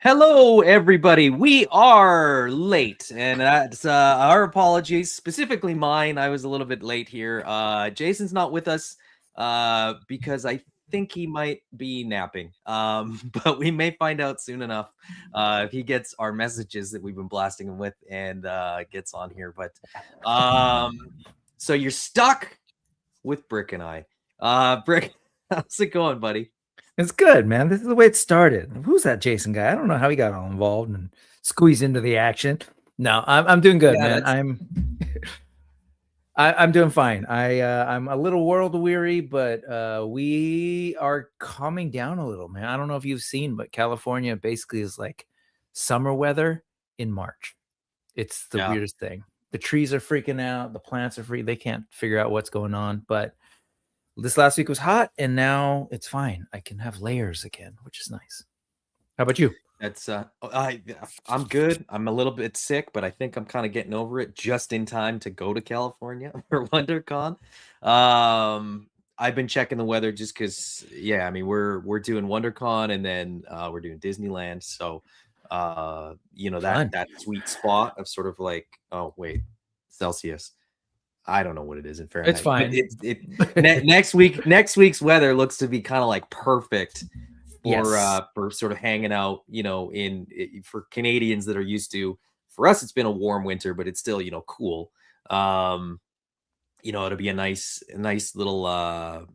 Hello, everybody. We are late, and that's our apologies, specifically mine. I was a little bit late here. Jason's not with us because I think he might be napping. But we may find out soon enough if he gets our messages that we've been blasting him with and gets on here. But so you're stuck with Brick and I. Brick, how's it going, buddy? It's good, man. This is the way it started. Who's that Jason guy? I don't know how he got all involved and squeezed into the action. No, I'm doing good, Yeah, man. I'm doing fine. I'm a little world weary, but we are calming down a little, man. I don't know if you've seen, but California basically is like summer weather in March. It's the yeah. weirdest thing. The trees are freaking out. The plants are free. They can't figure out what's going on, but this last week was hot, and now it's fine. I can have layers again, which is nice. How about you? That's I'm good. I'm a little bit sick, but I think I'm kind of getting over it just in time to go to California for WonderCon. I've been checking the weather just because, yeah, I mean we're doing WonderCon and then we're doing Disneyland, so Fun. that sweet spot of sort of like, oh wait, Celsius. I don't know what it is in Fahrenheit. It's fine. Next week's weather looks to be kind of like perfect for sort of hanging out, for Canadians that are used to. For us, it's been a warm winter, but it's still cool. It'll be a nice little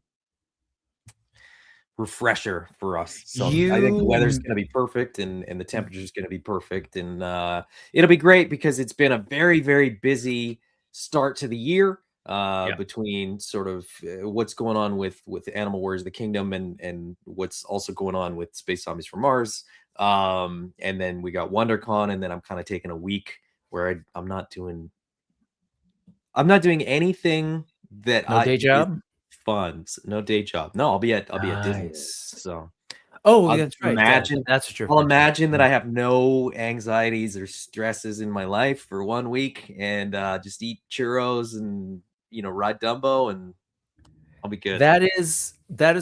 refresher for us. So I think the weather's going to be perfect and the temperature is going to be perfect, and it'll be great because it's been a very, very busy start to the year between sort of what's going on with Animal Wars of the Kingdom and what's also going on with Space Zombies from Mars. And then we got WonderCon, and then I'm kind of taking a week where I'm not doing anything that No day job? fun. No day job. No, I'll be at Disneyland. Nice. So Oh, that's right. That's what you're I'll finishing. imagine that I have no anxieties or stresses in my life for 1 week and just eat churros and ride Dumbo, and I'll be good. That is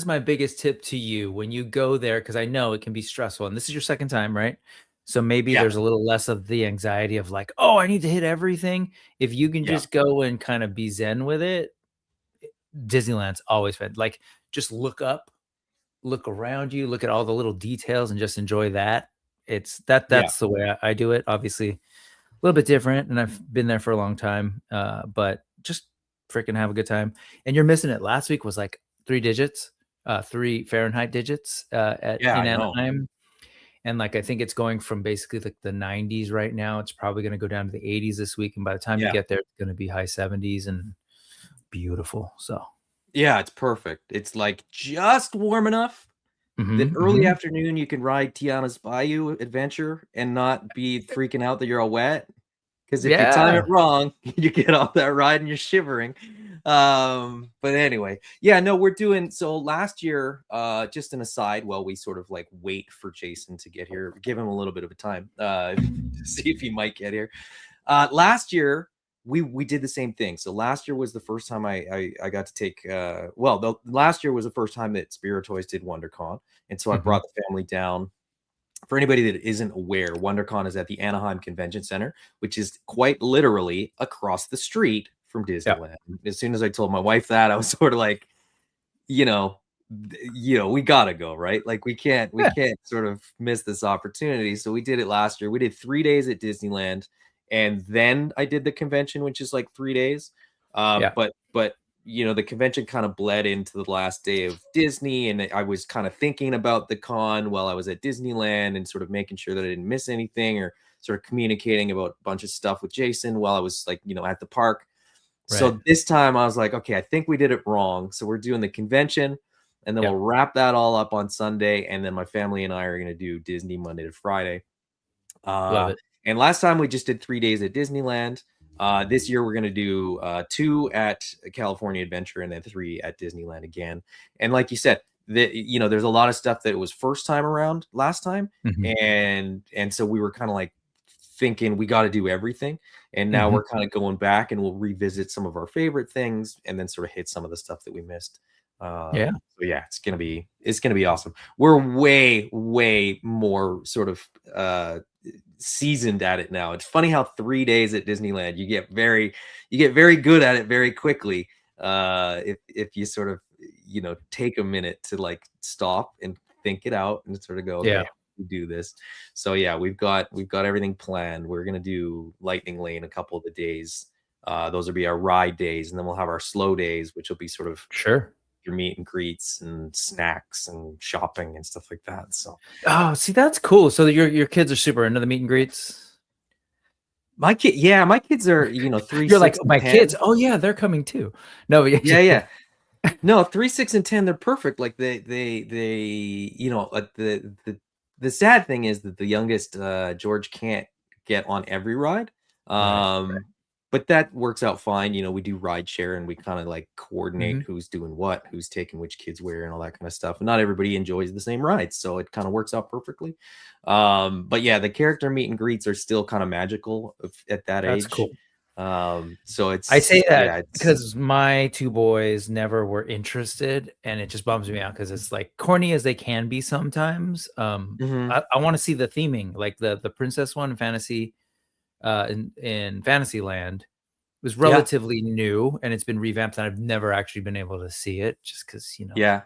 my biggest tip to you when you go there, because I know it can be stressful. And this is your second time, right? So maybe Yeah. there's a little less of the anxiety of like, oh, I need to hit everything. If you can Yeah. just go and kind of be zen with it, Disneyland's always fun. Like, just look up, look around you, look at all the little details, and just enjoy that. That's the way I do it. Obviously, a little bit different, and I've been there for a long time. But just freaking have a good time. And you're missing it. Last week was like 3 digits, 3 Fahrenheit digits in I know. Anaheim. And like, I think it's going from basically like the 90s right now. It's probably going to go down to the 80s this week. And by the time you get there, it's going to be high 70s and beautiful. So yeah, it's perfect. It's like just warm enough that early afternoon you can ride Tiana's Bayou Adventure and not be freaking out that you're all wet. Because if you time it wrong, you get off that ride and you're shivering. But anyway, yeah, no, we're doing so. Last year, just an aside, while we sort of like wait for Jason to get here, give him a little bit of a time to see if he might get here. Last year, we did the same thing. So last year was the first time I got to take last year was the first time that Spirit Toys did WonderCon, and so I brought the family down. For anybody that isn't aware, WonderCon is at the Anaheim Convention Center, which is quite literally across the street from Disneyland. As soon as I told my wife that, I was sort of like, we gotta go, right? Like we can't sort of miss this opportunity. So we did it last year. We did 3 days at Disneyland, and then I did the convention, which is like 3 days. But the convention kind of bled into the last day of Disney, and I was kind of thinking about the con while I was at Disneyland and sort of making sure that I didn't miss anything, or sort of communicating about a bunch of stuff with Jason while I was like, at the park. Right. So this time I was like, okay, I think we did it wrong. So we're doing the convention, and then we'll wrap that all up on Sunday, and then my family and I are going to do Disney Monday to Friday. Love it. And last time we just did 3 days at Disneyland. This year we're going to do 2 at California Adventure and then 3 at Disneyland again. And like you said, there's a lot of stuff that was first time around last time, and so we were kind of like thinking we got to do everything. And now we're kind of going back, and we'll revisit some of our favorite things and then sort of hit some of the stuff that we missed. Yeah. So yeah, it's gonna be awesome. We're way more sort of seasoned at it now. It's funny how 3 days at Disneyland you get very good at it very quickly. If you sort of, take a minute to like stop and think it out and sort of go, okay, Yeah. how do we do this? So yeah, we've got everything planned. We're gonna do Lightning Lane a couple of the days. Those will be our ride days, and then we'll have our slow days, which will be sort of Sure. your meet and greets and snacks and shopping and stuff like that. So Oh, see, that's cool. So your kids are super into the meet and greets. my kids are, 3, You're like, 6, and my kids. 10. Oh yeah, they're coming too. No, but Yeah, yeah. No, 3, 6, and 10, they're perfect. Like they, the sad thing is that the youngest, George, can't get on every ride. right. But that works out fine. We do ride share and we kind of like coordinate Mhm. who's doing what, who's taking which kids where, and all that kind of stuff. And not everybody enjoys the same rides, so it kind of works out perfectly. But yeah, the character meet and greets are still kind of magical at that That's age. cool. So I say that it's because my two boys never were interested, and it just bums me out because it's like corny as they can be sometimes. mhm. I want to see the theming, like the princess one in fantasy, in Fantasyland was Yeah, relatively new, and it's been revamped, and I've never actually been able to see it just because yeah,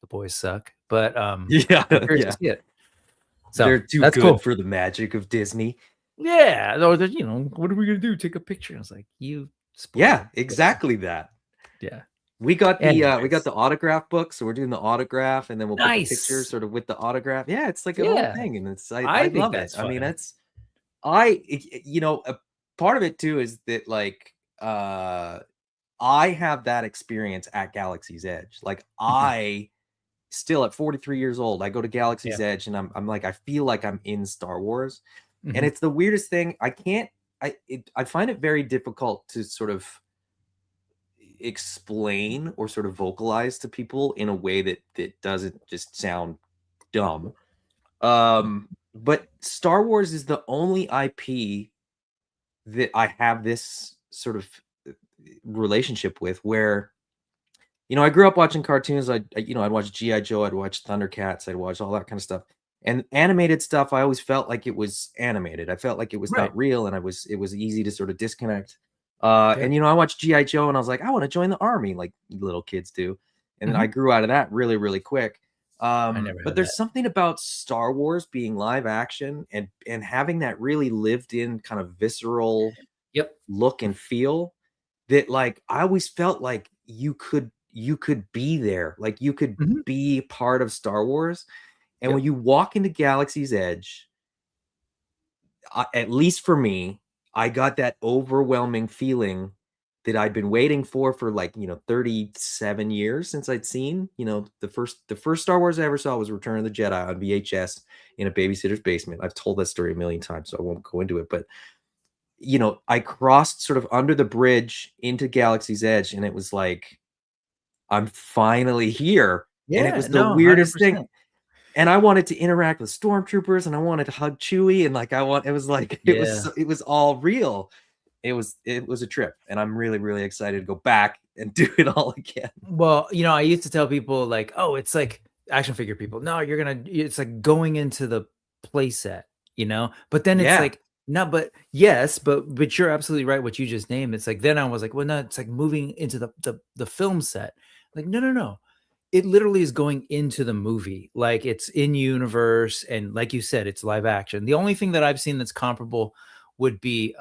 the boys suck. But yeah, I'm curious to yeah. see it. So They're too that's good cool. for the magic of Disney. Yeah. Or what are we gonna do? Take a picture? I was like, you spoiled Yeah, it. But, exactly that. yeah. We got Anyways, the autograph book, so we're doing the autograph, and then we'll put the pictures nice. sort of with the autograph. Yeah, it's like a whole Yeah. thing, and I I think love it. that's I mean, fun. a part of it too is that like I have that experience at Galaxy's Edge. Like Mhm. I still at 43 years old, I go to Yeah. Galaxy's Edge and I'm like I feel like I'm in Star Wars. And Mhm. it's the weirdest thing. I find it very difficult to sort of explain or sort of vocalize to people in a way that doesn't just sound dumb. But Star Wars is the only IP that I have this sort of relationship with where I grew up watching cartoons. I'd watch GI Joe, I'd watch Thundercats, I'd watch all that kind of stuff. And animated stuff, I always felt like it was animated. I felt like it was Right. not real, and it was easy to sort of disconnect. Yeah. And I watched GI Joe, and I was like, I want to join the army, like little kids do. And then I Mhm. grew out of that really, really quick. I never But had there's that. something about Star Wars being live action and having that really lived in kind of visceral Yep. look and feel that like I always felt like you could be there. Like you could Mhm. be part of Star Wars. And when Yep. you walk into Galaxy's Edge, at least for me, I got that overwhelming feeling that I'd been waiting for like, 37 years since I'd seen, the first Star Wars I ever saw was Return of the Jedi on VHS in a babysitter's basement. I've told that story a million times, so I won't go into it, but I crossed sort of under the bridge into Galaxy's Edge, and it was like, I'm finally here. And it Yeah. was the No, weirdest thing. 100%. And I wanted to interact with stormtroopers, and I wanted to hug Chewie, and like it was like Yeah. it was all real. It was a trip, and I'm really, really excited to go back and do it all again. Well, I used to tell people like, "Oh, it's like action figure people. No, it's like going into the playset. But then it's Yeah. like, no, but yes, but you're absolutely right what you just named. It's like then I was like, well, no, it's like moving into the film set. Like, no, no, no. It literally is going into the movie. Like it's in universe, and like you said, it's live action. The only thing that I've seen that's comparable would be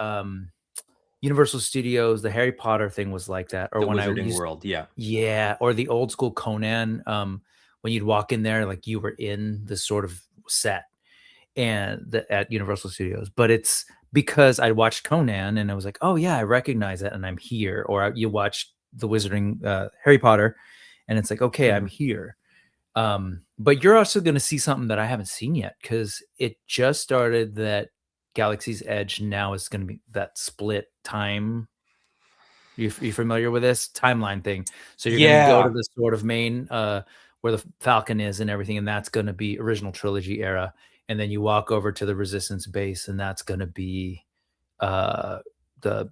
Universal Studios, the Harry Potter thing was like that. Or The when I Wizarding used World, yeah. yeah, or the old school Conan, when you'd walk in there, like you were in the sort of set at Universal Studios. But it's because I watched Conan and I was like, oh yeah, I recognize that and I'm here. Or you watch the Wizarding Harry Potter, and it's like, okay, I'm Mhm. here. But you're also going to see something that I haven't seen yet because it just started that Galaxy's Edge now is going to be that split time. You familiar with this timeline thing? So you're gonna go to Yeah. the sort of main, where the Falcon is and everything, and that's gonna be original trilogy era, and then you walk over to the Resistance base, and that's gonna be, uh, the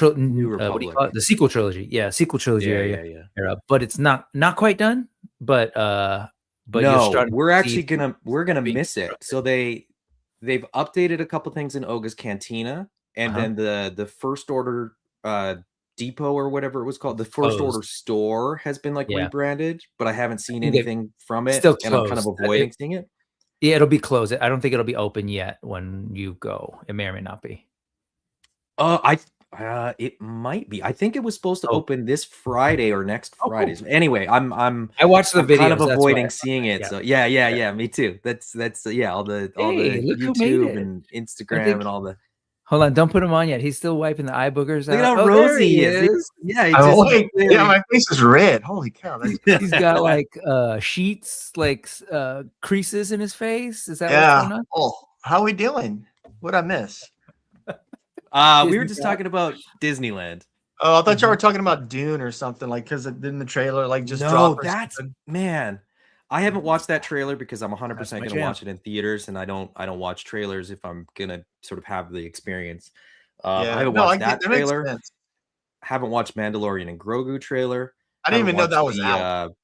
New what do you Republic. call it? The sequel trilogy. Yeah, sequel trilogy Yeah. era. But it's not quite done. But you're No, starting we're to actually see gonna being miss it. constructed. So they've updated a couple things in Oga's Cantina, and then the First Order depot or whatever it was called, the First Order Closed. store has been like Yeah. rebranded, but I haven't I seen think they've anything from it, still and I'm kind of closed. avoiding seeing it. Yeah, it'll be closed. I don't think it'll be open yet when you go. It may or may not be. It might be. I think it was supposed to Oh. open this Friday or next Oh, Friday. cool. Anyway, I watched the I'm kind of videos, that's why I avoiding thought seeing that, it. yeah. So yeah, me too. That's all the Hey, look who made YouTube it. and I Instagram think and all the hold on, don't put him on yet. He's still wiping the eye boogers Look at out. how Oh, there rosy he he is. is. Yeah, he I'm just awake. Yeah, clearly my face is red. Holy cow! That's He's got like sheets, like creases in his face. Is that what's yeah. going on? Oh, how we doing? What'd I miss? we were just talking about Disneyland. Oh, I thought y'all were talking about Dune or something, like because it didn't the trailer like just drop or something. Man. I haven't watched that trailer because I'm 100% going to jam. watch it in theaters, and I don't watch trailers if I'm going to sort of have the experience. Yeah, I haven't no, watched I that get that makes trailer. sense. Haven't watched Mandalorian and Grogu trailer. I didn't even know that was the, out.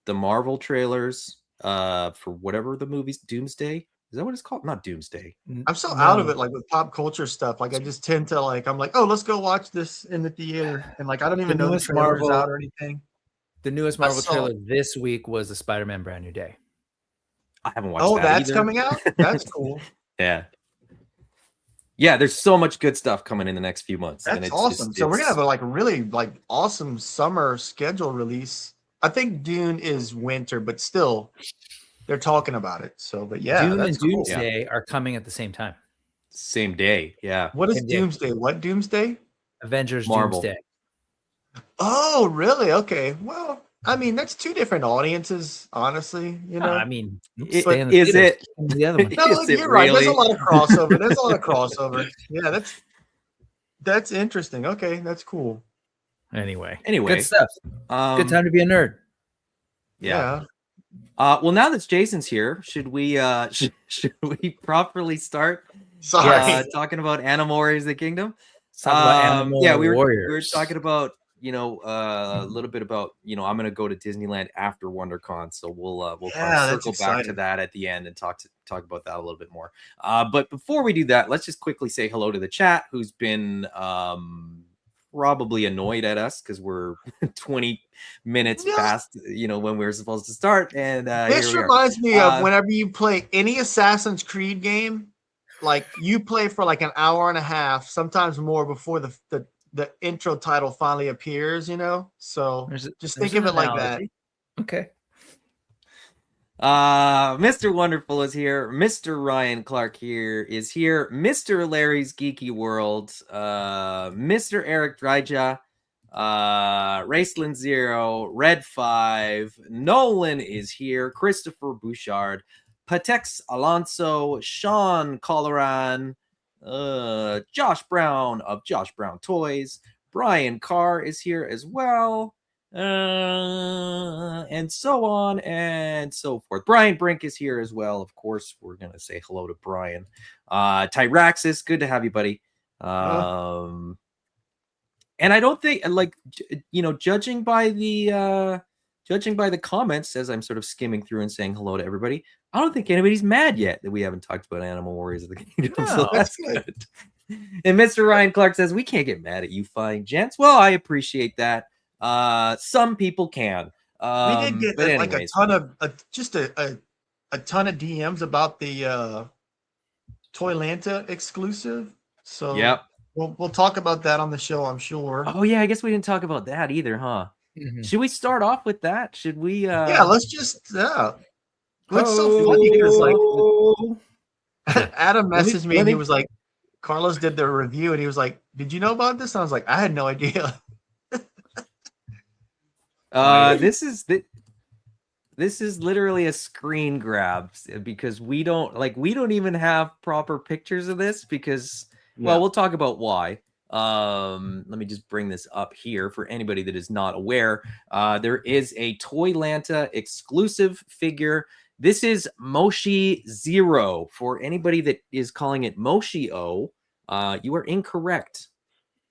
The Marvel trailers for whatever the movie's Doomsday. Is that what it's called? Not Doomsday. I'm so out of it, like with pop culture stuff. Like I just tend to like, I'm like, oh, let's go watch this in the theater, and like I don't even know the trailer's out or anything. The newest Marvel trailer this week was the Spider-Man Brand New Day. I haven't watched. Oh, that that's either. coming out. That's cool. Yeah, there's so much good stuff coming in the next few months. That's awesome. So we're gonna have a like really like awesome summer schedule release. I think Dune is winter, but still, they're talking about it. So, but yeah, Dune that's and Doomsday are coming at the same time. Same day, yeah. What is Doomsday? What Doomsday? Avengers Marvel. Doomsday. Oh, really? Okay. Well, I mean, that's two different audiences, honestly. You know, I mean, is it? The other one. No, you're right. There's a lot of crossover. There's a lot of crossover. Yeah, that's interesting. Okay, that's cool. Anyway, good stuff. Good time to be a nerd. Yeah. Well, now that Jason's here, should we should we properly start talking about Animal Warriors of the Kingdom? We were talking about a little bit about I'm gonna go to Disneyland after WonderCon, so we'll circle back to that at the end and talk about that a little bit more. But before we do that, let's just quickly say hello to the chat, who's been probably annoyed at us because we're 20 minutes past when we were supposed to start. And this reminds me of whenever you play any Assassin's Creed game, like you play for like an hour and a half, sometimes more, before the intro title finally appears, so just think of it like that. Okay. Mr. Wonderful is here. Mr. Ryan Clark here is here. Mr. Larry's Geeky World. Mr. Eric Dryja. Raceland Zero. Red 5. Nolan is here. Christopher Bouchard. Patex Alonso. Sean Colleran. Josh Brown of Josh Brown Toys. Brian Carr is here as well. And so on and so forth. Brian Brink is here as well. Of course, we're gonna say hello to Brian. Tyraxis, good to have you, buddy. And I don't think, judging by the comments as I'm sort of skimming through and saying hello to everybody, I don't think anybody's mad yet that we haven't talked about Animal Warriors of the Kingdom. No, so that's good. And Mr. Ryan Clark says, we can't get mad at you fine gents. Well, I appreciate that. Some people can. We did get like a ton of a ton of DMs about the Toylanta exclusive. So yep, we'll talk about that on the show, I'm sure. Oh yeah, I guess we didn't talk about that either, huh? Mm-hmm. Should we start off with that? Should we? Yeah, let's just. What's so funny is like Adam messaged me and he was like, Carlos did the review and he was like, "Did you know about this?" And I was like, "I had no idea." This is literally a screen grab because we don't even have proper pictures of this because we'll talk about why. Let me just bring this up here for anybody that is not aware. There is a Toylanta exclusive figure. This is Moshi Zero. For anybody that is calling it Moshi O, you are incorrect.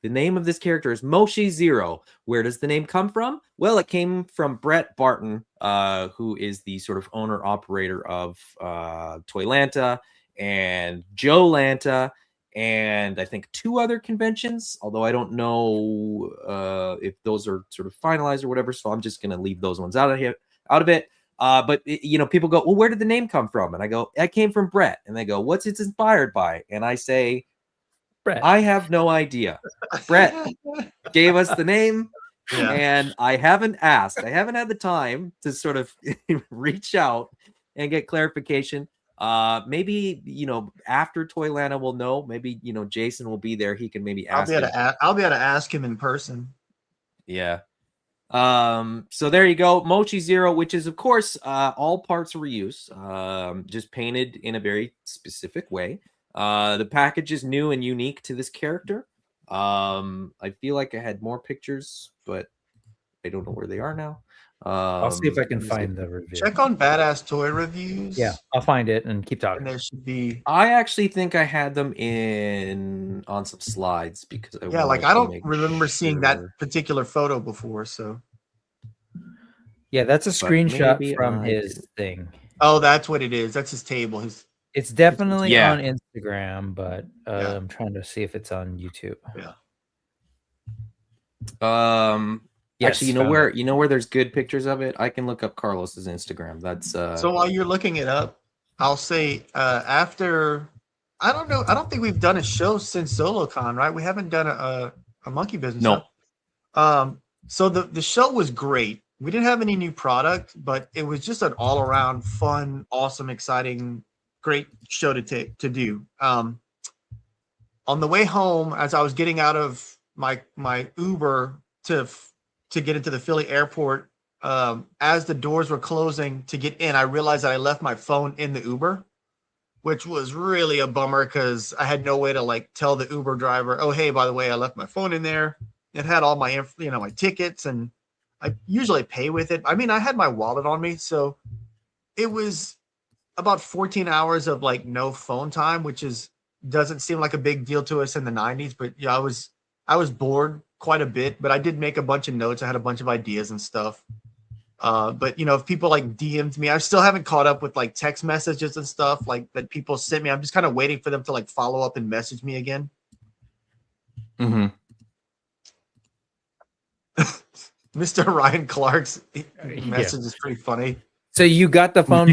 The name of this character is Moshi Zero. Where does the name come from? Well, it came from Brett Barton, who is the sort of owner-operator of Toylanta and Joe Lanta, and I think 2 other conventions, although I don't know if those are sort of finalized or whatever, so I'm just going to leave those ones out of it. But people go, well, where did the name come from? And I go, it came from Brett. And they go, what's it inspired by? And I say, Brett. I have no idea. Brett gave us the name, and I haven't asked. I haven't had the time to sort of reach out and get clarification. Maybe after Toylanta we'll know. Maybe Jason will be there. He can maybe ask. I'll be able to ask him in person. Yeah. So there you go, Mochi Zero, which is of course all parts reuse, just painted in a very specific way. The package is new and unique to this character. I feel like I had more pictures, but I don't know where they are now. I'll see if I can find the review. Check on Badass Toy Reviews. Yeah, I'll find it and keep talking. And there should be. I actually think I had them on some slides because I don't remember seeing that particular photo before. So. Yeah, that's a screenshot from his thing. Oh, that's what it is. That's his table. It's definitely on Instagram, but I'm trying to see if it's on YouTube. Yeah. Actually, you know where there's good pictures of it? I can look up Carlos's Instagram. That's So while you're looking it up, I'll say after I don't think we've done a show since ZoloCon, right? We haven't done a monkey business. No. So the show was great. We didn't have any new product, but it was just an all around fun, awesome, exciting, great show to do. On the way home, as I was getting out of my Uber to get into the Philly airport, as the doors were closing to get in, I realized that I left my phone in the Uber, which was really a bummer because I had no way to tell the Uber driver, oh, hey, by the way, I left my phone in there. It had all my, my tickets, and I usually pay with it. I mean, I had my wallet on me, so it was about 14 hours of no phone time, which doesn't seem like a big deal to us in the 90s, but yeah, I was bored quite a bit, but I did make a bunch of notes. I had a bunch of ideas and stuff. But if people DM'd me, I still haven't caught up with text messages and stuff that people sent me. I'm just kind of waiting for them to follow up and message me again. Mm-hmm. Mr. Ryan Clark's message is pretty funny. So you got the phone.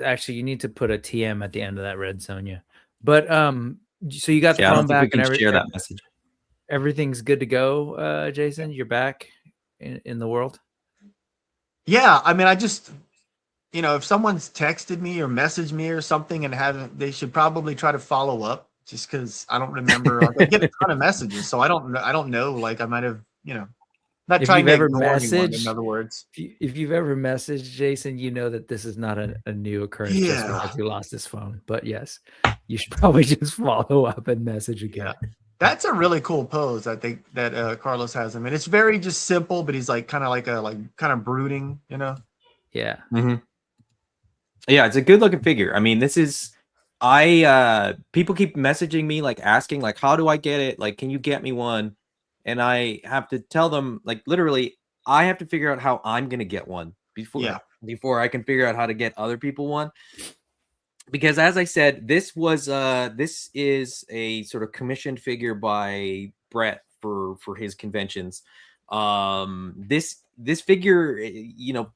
Actually, you need to put a TM at the end of that, Red Sonja. But so you got the phone back and share that message. Everything's good to go, Jason. You're back in the world. Yeah, I mean, I just if someone's texted me or messaged me or something and they should probably try to follow up. Just because I don't remember, I get a ton of messages, so I don't know. I might have, not trying to ignore anyone, in other words. If you've ever messaged Jason, you know that this is not a new occurrence just because he lost his phone. But yes, you should probably just follow up and message again. Yeah. That's a really cool pose, I think, that Carlos has him, and it's very just simple, but he's kind of brooding, Yeah. Mm-hmm. Yeah, it's a good looking figure. I mean, this is. People keep messaging me asking how do I get it? Can you get me one? And I have to tell them literally I have to figure out how I'm going to get one before I can figure out how to get other people one. Because as I said, this is a sort of commissioned figure by Brett for his conventions. This figure,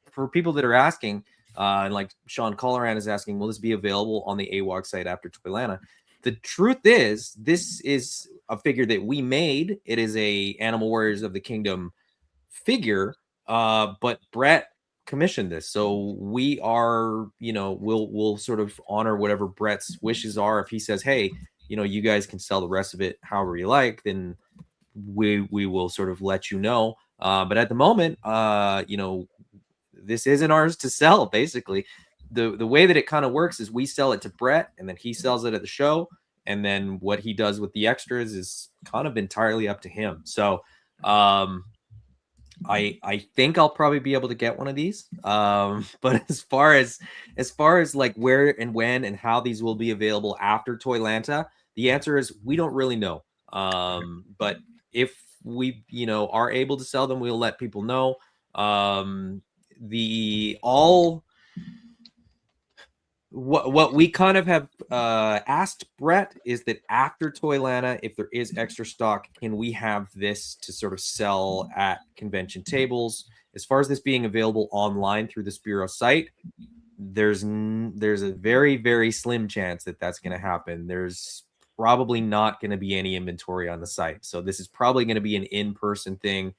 for people that are asking, and Sean Colleran is asking, will this be available on the AWOG site after Toylanta? The truth is, this is a figure that we made. It is a Animal Warriors of the Kingdom figure, but Brett commissioned this, so we are, we'll sort of honor whatever Brett's wishes are. If he says, hey, you guys can sell the rest of it however you like, then we will sort of let you know. But at the moment, this isn't ours to sell. Basically, the way that it kind of works is we sell it to Brett, and then he sells it at the show, and then what he does with the extras is kind of entirely up to him. So I think I'll probably be able to get one of these. But as far as where and when and how these will be available after Toylanta, The answer is we don't really know. But if we, are able to sell them, we'll let people know. What we kind of have asked Brett is that after Toylanta, if there is extra stock, can we have this to sort of sell at convention tables? As far as this being available online through the Spiro site, there's a very, very slim chance that that's going to happen. There's probably not going to be any inventory on the site. So this is probably going to be an in-person thing.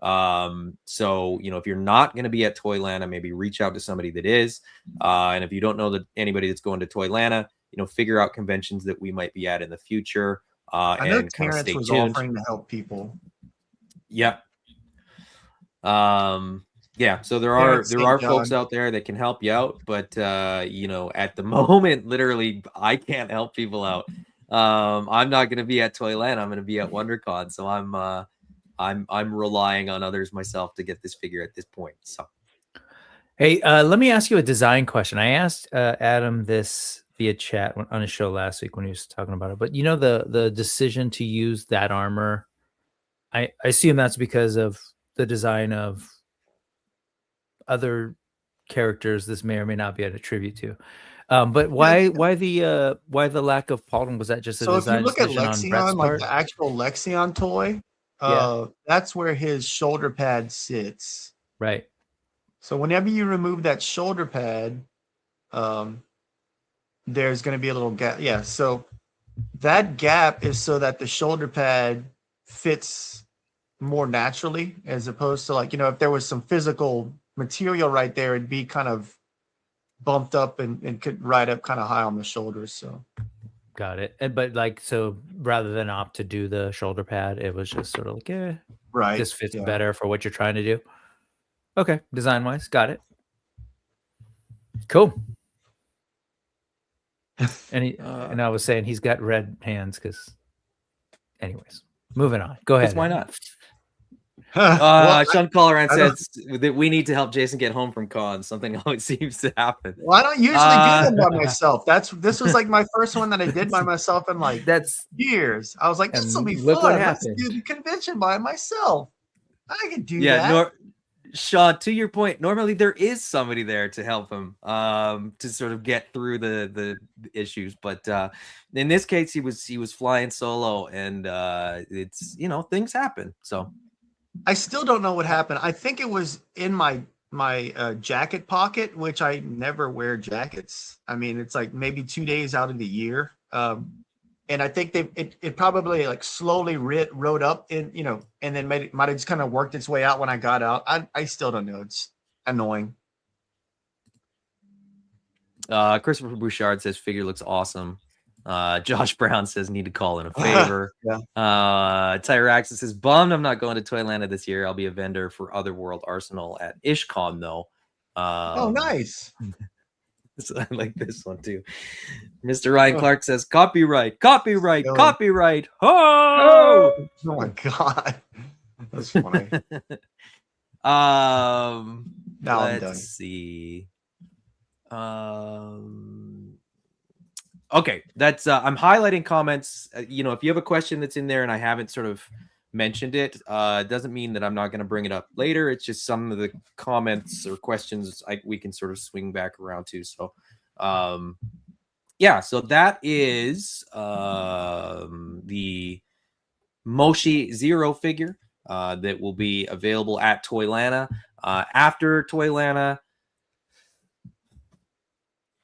So, if you're not going to be at Toylanta, maybe reach out to somebody that is. And if you don't know that anybody that's going to Toylanta, figure out conventions that we might be at in the future. I know and kind of Terrence stay was tuned. offering to help people. Yeah. Yeah, so there are folks out there that can help you out, but at the moment, literally, I can't help people out. I'm not going to be at Toyland. I'm going to be at WonderCon, so I'm relying on others myself to get this figure at this point. So, hey, let me ask you a design question. I asked Adam this via chat on his show last week when he was talking about it. But the decision to use that armor, I assume that's because of the design of other characters this may or may not be a tribute to. But why the lack of Paulton? Was that just a design decision on Brett's part? The actual Lexion toy, that's where his shoulder pad sits. Right. So whenever you remove that shoulder pad, there's going to be a little gap. Yeah. So that gap is so that the shoulder pad fits more naturally, as opposed to if there was some physical material right there, it'd be kind of bumped up and could ride up kind of high on the shoulders. So got it. But so rather than opt to do the shoulder pad, it was just sort of right, this fits better for what you're trying to do. Okay, design wise, got it. Cool. And I was saying he's got red hands because anyways, moving on, go ahead. Why not? Sean Colleran says that we need to help Jason get home from cons. Something always seems to happen. Well, I don't usually do them by myself. This was my first one that I did by myself in that's years. I was like, this will be fun. Let's do the convention by myself. I can do that. Sean, to your point, normally there is somebody there to help him to sort of get through the issues, but in this case he was flying solo, and it's things happen. So I still don't know what happened. I think it was in my jacket pocket, which I never wear jackets. I mean, it's like maybe 2 days out of the year. And I think it probably slowly rode up in, and then might have just kind of worked its way out when I got out. I still don't know. It's annoying. Christopher Bouchard says figure looks awesome. Josh Brown says need to call in a favor. Tyraxis says bummed I'm not going to Toylanta this year. I'll be a vendor for Otherworld Arsenal at IshCon though. Oh, nice. So I like this one too. Mr. Ryan Clark says copyright. Oh my god, that's funny. Now let's see. Okay, that's I'm highlighting comments. If you have a question that's in there and I haven't sort of mentioned it, doesn't mean that I'm not going to bring it up later. It's just some of the comments or questions we can sort of swing back around to. So so that is the Moshi Zero figure that will be available at Toylanta. After Toylanta,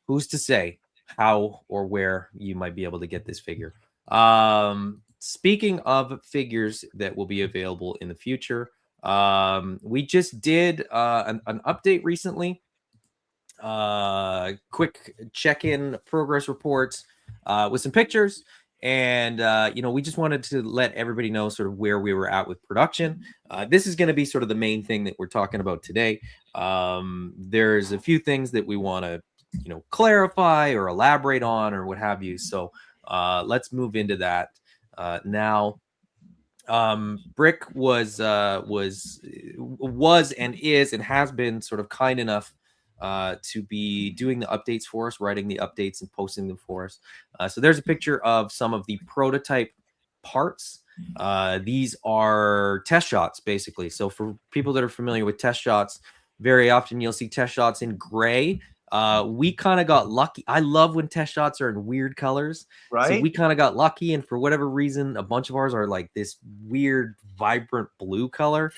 who's to say how or where you might be able to get this figure? Speaking of figures that will be available in the future, we just did an update recently. Quick check-in progress reports with some pictures, and we just wanted to let everybody know sort of where we were at with production. This is going to be sort of the main thing that we're talking about today. There's a few things that we want to clarify or elaborate on or what have you. So let's move into that now. Brick was and is and has been sort of kind enough to be doing the updates for us, writing the updates and posting them for us. So there's a picture of some of the prototype parts. These are test shots, basically. So for people that are familiar with test shots, very often you'll see test shots in gray. We kind of got lucky. I love when test shots are in weird colors. Right. So we kind of got lucky, and for whatever reason, a bunch of ours are like this weird, vibrant blue color,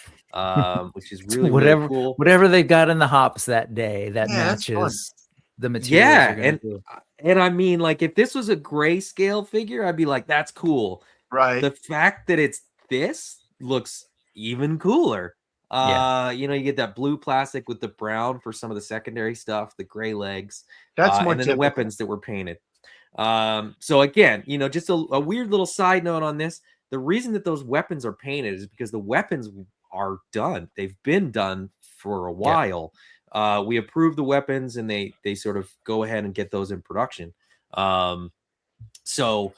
which is really, really cool. Whatever they got in the hops that day that matches the material. Yeah, and I mean, like, if this was a grayscale figure, I'd be like, that's cool. Right. The fact that it's this looks even cooler. You know, you get that blue plastic with the brown for some of the secondary stuff, the gray legs, that's more and then the weapons that were painted. So again, you know, just a weird little side note on this. The reason that those weapons are painted is because the weapons are done. They've been done for a while. We approve the weapons, and they sort of go ahead and get those in production. So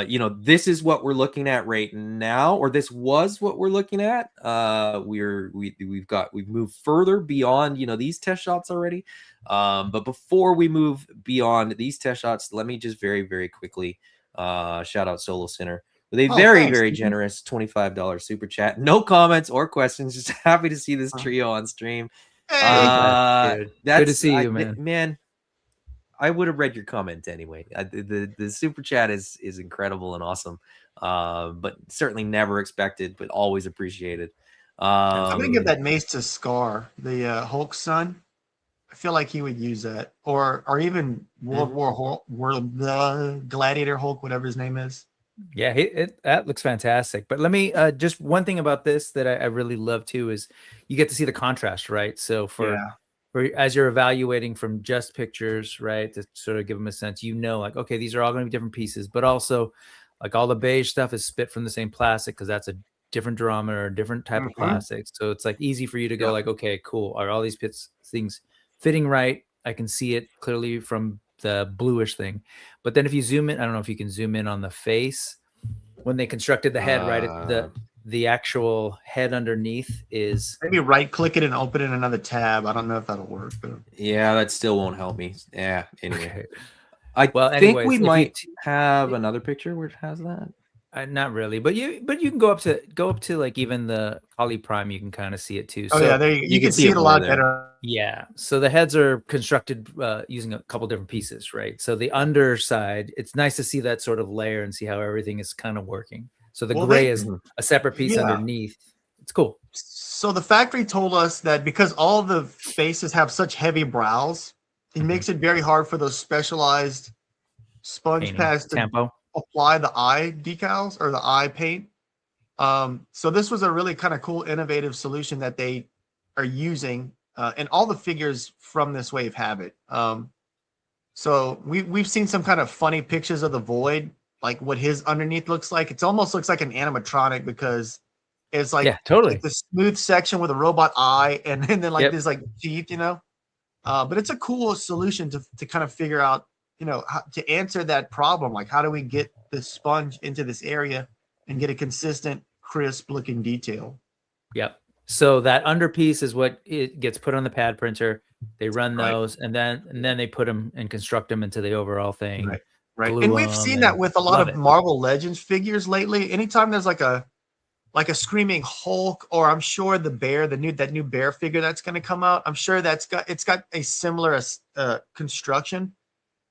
you know, this is what we're looking at right now, or this was what we're looking at. We've moved further beyond, you know, these test shots already. But before we move beyond these test shots, let me just very, very quickly shout out Solo Sinner with a very generous $25 super chat. No comments or questions. Just happy to see this trio on stream. That's good to see you, man. I would have read your comment anyway. The super chat is incredible and awesome, but certainly never expected, but always appreciated. I'm gonna give that mace to Scar, the Hulk's son. I feel like he would use that, or even the Gladiator Hulk, whatever his name is. Yeah, that looks fantastic. But let me just one thing about this that I really love too is you get to see the contrast, right? So for as you're evaluating from just pictures, right, to sort of give them a sense, you know, like, okay, these are all going to be different pieces, but also like all the beige stuff is spit from the same plastic because that's a different durometer, different type of plastic. So it's like easy for you to go like, okay, cool. Are all these things fitting right? I can see it clearly from the bluish thing. But then if you zoom in, I don't know if you can zoom in on the face when they constructed the head, right? The actual head underneath is maybe right click it and open it in another tab. I don't know if that'll work, but yeah, that still won't help me. Yeah, anyway. I think we might have another picture where it has that. Not really, but you can go up to like even the Kali Prime, you can kind of see it too. Oh, so yeah, there you can see it a lot better. Yeah, so the heads are constructed using a couple different pieces, right? So the underside, it's nice to see that sort of layer and see how everything is kind of working. So the gray is a separate piece underneath. It's cool. So the factory told us that because all the faces have such heavy brows, it makes it very hard for those specialized sponge pads to apply the eye decals or the eye paint. So this was a really kind of cool, innovative solution that they are using, and all the figures from this wave have it. So we've seen some kind of funny pictures of the Void, like what his underneath looks like. It almost looks like an animatronic because it's like, like the smooth section with a robot eye, and then like this like teeth, you know. But it's a cool solution to kind of figure out, you know, how to answer that problem. Like, how do we get the sponge into this area and get a consistent, crisp looking detail? Yep. So that underpiece is what it gets put on the pad printer. They run those, and then they put them and construct them into the overall thing. Right. And we've seen that with a lot of Marvel Legends figures lately. Anytime there's like a screaming Hulk, or I'm sure the bear, that new bear figure that's going to come out, I'm sure it's got a similar construction.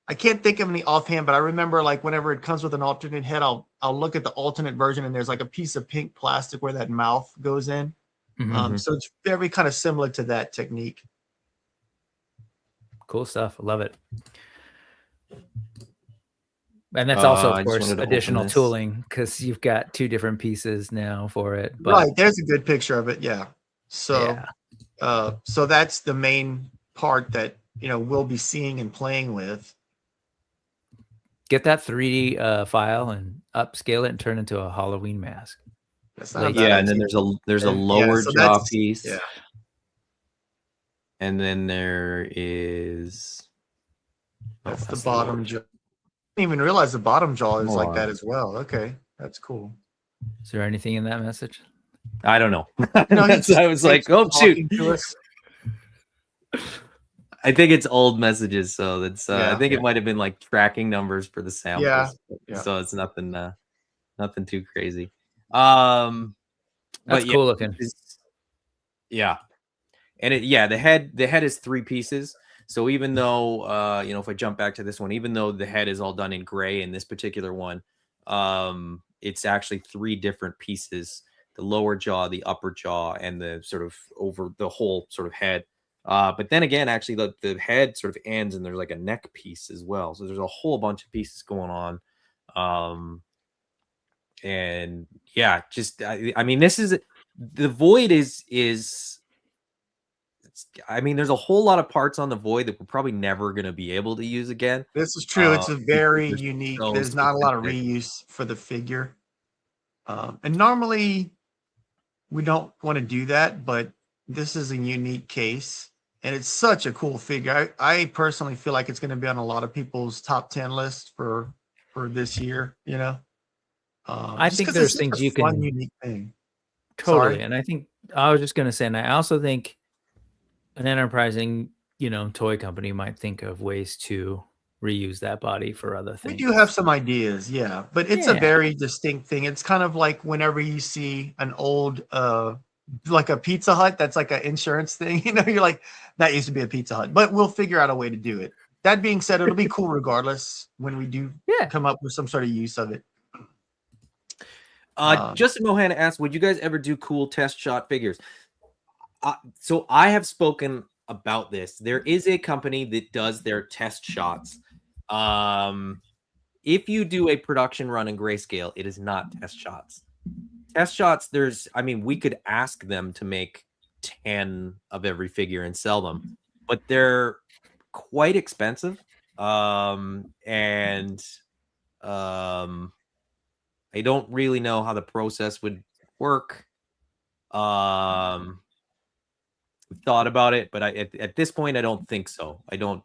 I can't think of any offhand, but I remember like whenever it comes with an alternate head, I'll look at the alternate version, and there's like a piece of pink plastic where that mouth goes in. So it's very kind of similar to that technique. Cool stuff. I love it. And that's also, of course, additional tooling because you've got two different pieces now for it. But right. There's a good picture of it. Yeah. So, so that's the main part that, you know, we'll be seeing and playing with. Get that 3D file and upscale it and turn it into a Halloween mask. Yeah, and then there's a lower jaw piece. Yeah. And then there is that's the bottom jaw. I didn't even realize the bottom jaw is like that as well. Okay, that's cool. Is there anything in that message? I don't know. I was like, oh shoot. I think it's old messages, so that's I think Yeah. it might have been like tracking numbers for the samples. Yeah. So it's nothing nothing too crazy. That's But yeah, cool looking. yeah. And the head is 3 pieces. So even though you know, if I jump back to this one, even though the head is all done in gray in this particular one, it's actually 3 different pieces: the lower jaw, the upper jaw, and the sort of over the whole sort of head. But then again, actually the head sort of ends and there's like a neck piece as well. So there's a whole bunch of pieces going on. And yeah, just I mean, this is the Void is I mean, there's a whole lot of parts on the Void that we're probably never going to be able to use again. This is true. It's a Because very they're unique. so There's not a lot of specific. reuse for the figure. And normally we don't want to do that, but this is a unique case. And it's such a cool figure. I personally feel like it's going to be on a lot of people's top 10 list for this year, you know? I Just think because there's it's such things a you fun, can unique thing. totally. Sorry. And I think I was just gonna say, and I also think an enterprising, toy company might think of ways to reuse that body for other We do have things. some ideas, yeah, but it's a Yeah. very distinct thing. It's kind of like whenever you see an old, like a Pizza Hut, that's like an insurance thing. You're like, that used to be a Pizza Hut, but we'll figure out a way to do it. That being said, it'll be cool regardless when we do Yeah. come up with some sort of use of it. Justin Mohana asked, would you guys ever do cool test shot figures? So I have spoken about this. There is a company that does their test shots. If you do a production run in grayscale, it is not test shots. Test shots, we could ask them to make 10 of every figure and sell them, but they're quite expensive. I don't really know how the process would work. Thought about it, but at this point I don't think so. I don't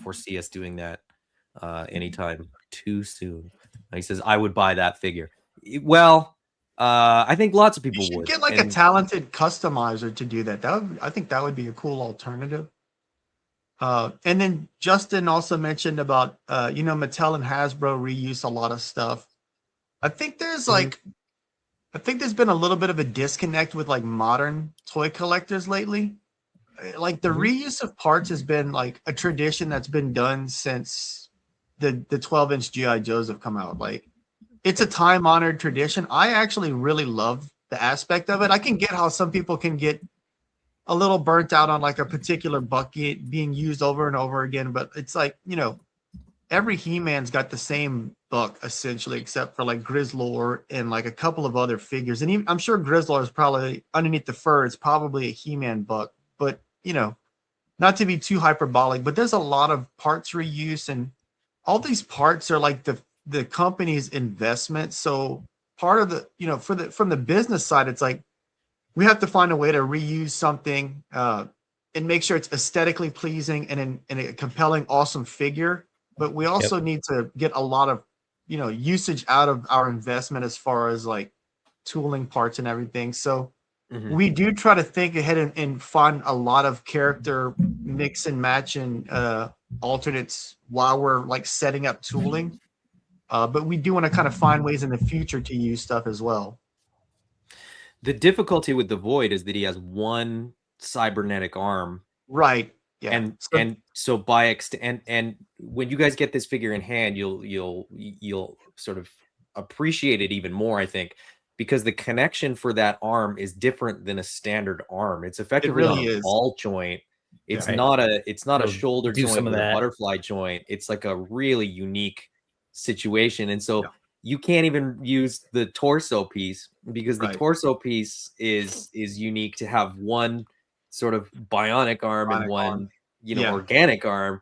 foresee us doing that anytime too soon. He says I would buy that figure. Well, I think lots of people would get like a talented customizer to do that. I think that would be a cool alternative. And then Justin also mentioned about Mattel and Hasbro reuse a lot of stuff. I think there's been a little bit of a disconnect with like modern toy collectors lately. Like the reuse of parts has been like a tradition that's been done since the 12-inch GI Joes have come out. Like it's a time-honored tradition. I actually really love the aspect of it. I can get how some people can get a little burnt out on like a particular bucket being used over and over again, but it's like, every He-Man's got the same buck essentially, except for like Grizzlor and like a couple of other figures. And even, I'm sure Grizzlor is probably underneath the fur. It's probably a He-Man buck, but not to be too hyperbolic, but there's a lot of parts reuse, and all these parts are like the company's investment. So part of the, from the business side, it's like we have to find a way to reuse something and make sure it's aesthetically pleasing and a compelling, awesome figure. But we also need to get a lot of, usage out of our investment as far as like tooling parts and everything. So we do try to think ahead and find a lot of character mix and match and alternates while we're like setting up tooling. But we do want to kind of find ways in the future to use stuff as well. The difficulty with the Void is that he has one cybernetic arm. Right. Yeah. And so by extent, and when you guys get this figure in hand, you'll sort of appreciate it even more, I think, because the connection for that arm is different than a standard arm. It's effectively on a ball joint. It's not a shoulder joint with a butterfly joint. It's like a really unique situation. And so you can't even use the torso piece because the torso piece is unique to have one sort of bionic arm and one organic arm.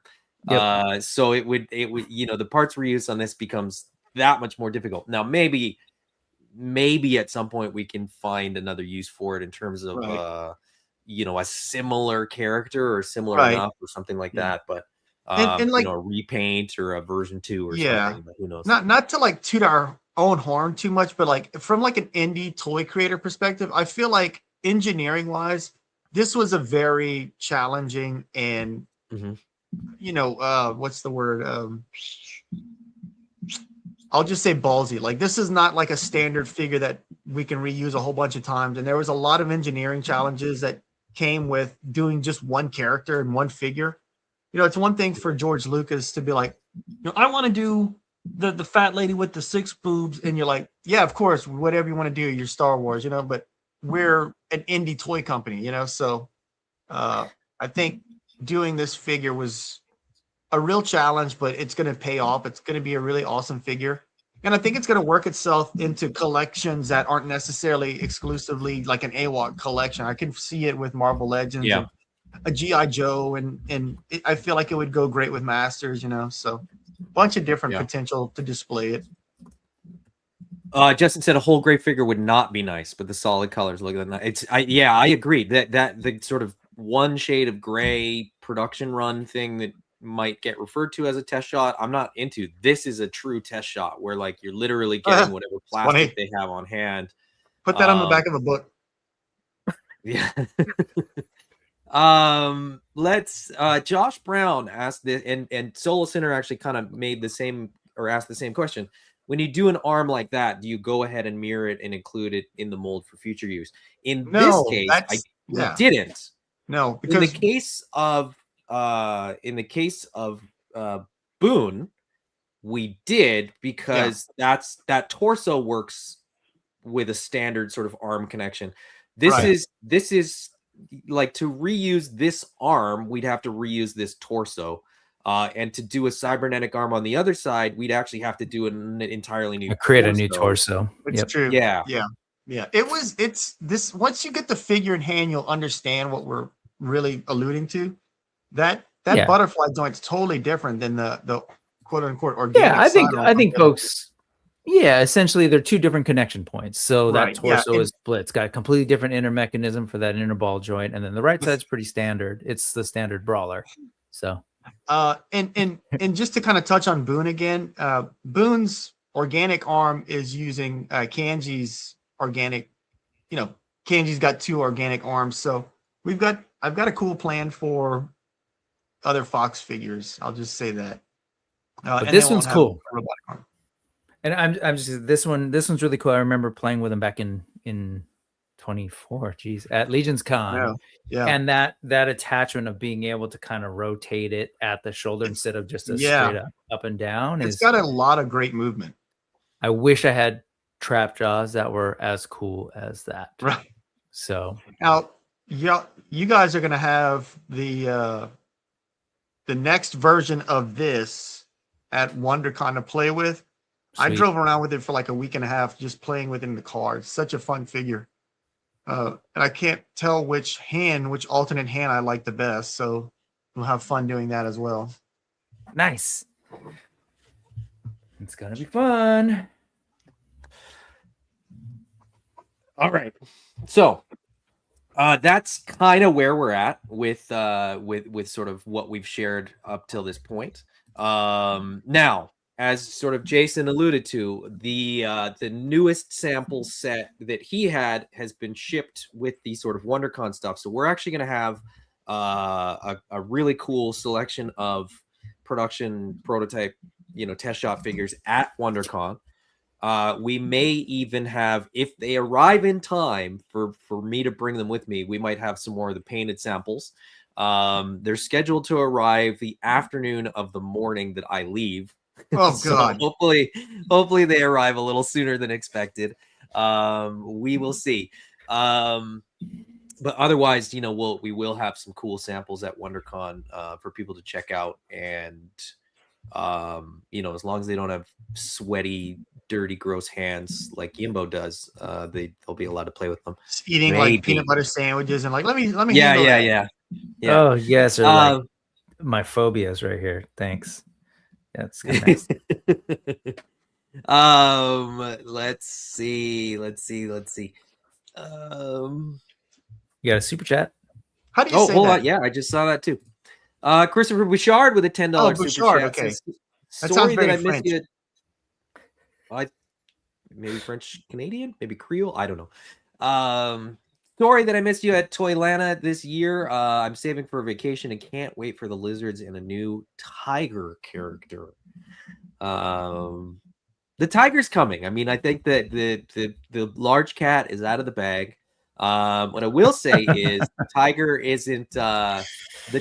So it would the parts reuse on this becomes that much more difficult. Now maybe at some point we can find another use for it in terms of a similar character or similar enough or something like that, but and like a repaint or a version 2 or something, but who knows. Not to like toot our own horn too much, but like from like an indie toy creator perspective, I feel like engineering wise this was a very challenging and you know, what's the word? I'll just say ballsy. Like, this is not like a standard figure that we can reuse a whole bunch of times. And there was a lot of engineering challenges that came with doing just one character and one figure. You know, it's one thing for George Lucas to be like, you know, I want to do the fat lady with the 6 boobs, and you're like, yeah, of course, whatever you want to do, you're Star Wars, you know. But we're an indie toy company, you know, so I think doing this figure was a real challenge, but it's going to pay off. It's going to be a really awesome figure. And I think it's going to work itself into collections that aren't necessarily exclusively like an AWOC collection. I can see it with Marvel Legends and a G.I. Joe, and I feel like it would go great with Masters, you know, so a bunch of different potential to display it. Justin said a whole gray figure would not be nice, but the solid colors look at that. I agree that the sort of one shade of gray production run thing that might get referred to as a test shot, I'm not into. This is a true test shot where like you're literally getting whatever plastic they have on hand. Put that on the back of a book. Yeah. Let's Josh Brown asked this, and Solo Sinner actually kind of made the same or asked the same question. When you do an arm like that, do you go ahead and mirror it and include it in the mold for future use? In this case, we didn't. No, because in the case of Boone, we did, because that torso works with a standard sort of arm connection. This is like, to reuse this arm, we'd have to reuse this torso. And to do a cybernetic arm on the other side, we'd actually have to do an entirely new create a new torso. It's true. Yeah. It's this, once you get the figure in hand, you'll understand what we're really alluding to. That butterfly joint's totally different than the quote unquote organic. Yeah, I think folks. Yeah, essentially they're two different connection points. So that torso is split. It's got a completely different inner mechanism for that inner ball joint, and then the right side's pretty standard. It's the standard brawler. So and just to kind of touch on Boone again, Boone's organic arm is using Kanji's organic. You know, Kanji's got 2 organic arms, so I've got a cool plan for other Fox figures. I'll just say that. But this one's cool. And I'm just this one's really cool. I remember playing with him back in 24, at Legion's Con. Yeah. And that attachment of being able to kind of rotate it at the shoulder instead of just a straight up and down. It's got a lot of great movement. I wish I had trap jaws that were as cool as that. Right. So now, you guys are gonna have the next version of this at WonderCon to play with. Sweet. I drove around with it for like a week and a half, just playing with it in the car. It's such a fun figure. And I can't tell which alternate hand I like the best. So we'll have fun doing that as well. Nice. It's going to be fun. All right. So that's kind of where we're at with sort of what we've shared up till this point. Now, as sort of Jason alluded to, the newest sample set that he had has been shipped with the sort of WonderCon stuff. So we're actually going to have a really cool selection of production prototype, test shot figures at WonderCon. We may even have, if they arrive in time for me to bring them with me, we might have some more of the painted samples. They're scheduled to arrive the afternoon of the morning that I leave. Oh God! So hopefully they arrive a little sooner than expected. We will see. But otherwise, we will have some cool samples at WonderCon for people to check out, and as long as they don't have sweaty, dirty, gross hands like Yimbo does, they'll be allowed to play with them. Just eating like peanut butter sandwiches and like let me. Yeah. Oh yes, or like my phobias right here. Thanks. That's kind of nice. Let's see. You got a super chat? How do you say hold that? on. Yeah, I just saw that too. Christopher Bouchard with a $10 super chat. Okay. Says, that sounds very I French. missed you. Maybe French Canadian, maybe Creole. I don't know. Sorry that I missed you at Toylanta this year. I'm saving for a vacation and can't wait for the lizards and a new tiger character. The tiger's coming. I mean, I think that the large cat is out of the bag. What I will say is the tiger isn't. The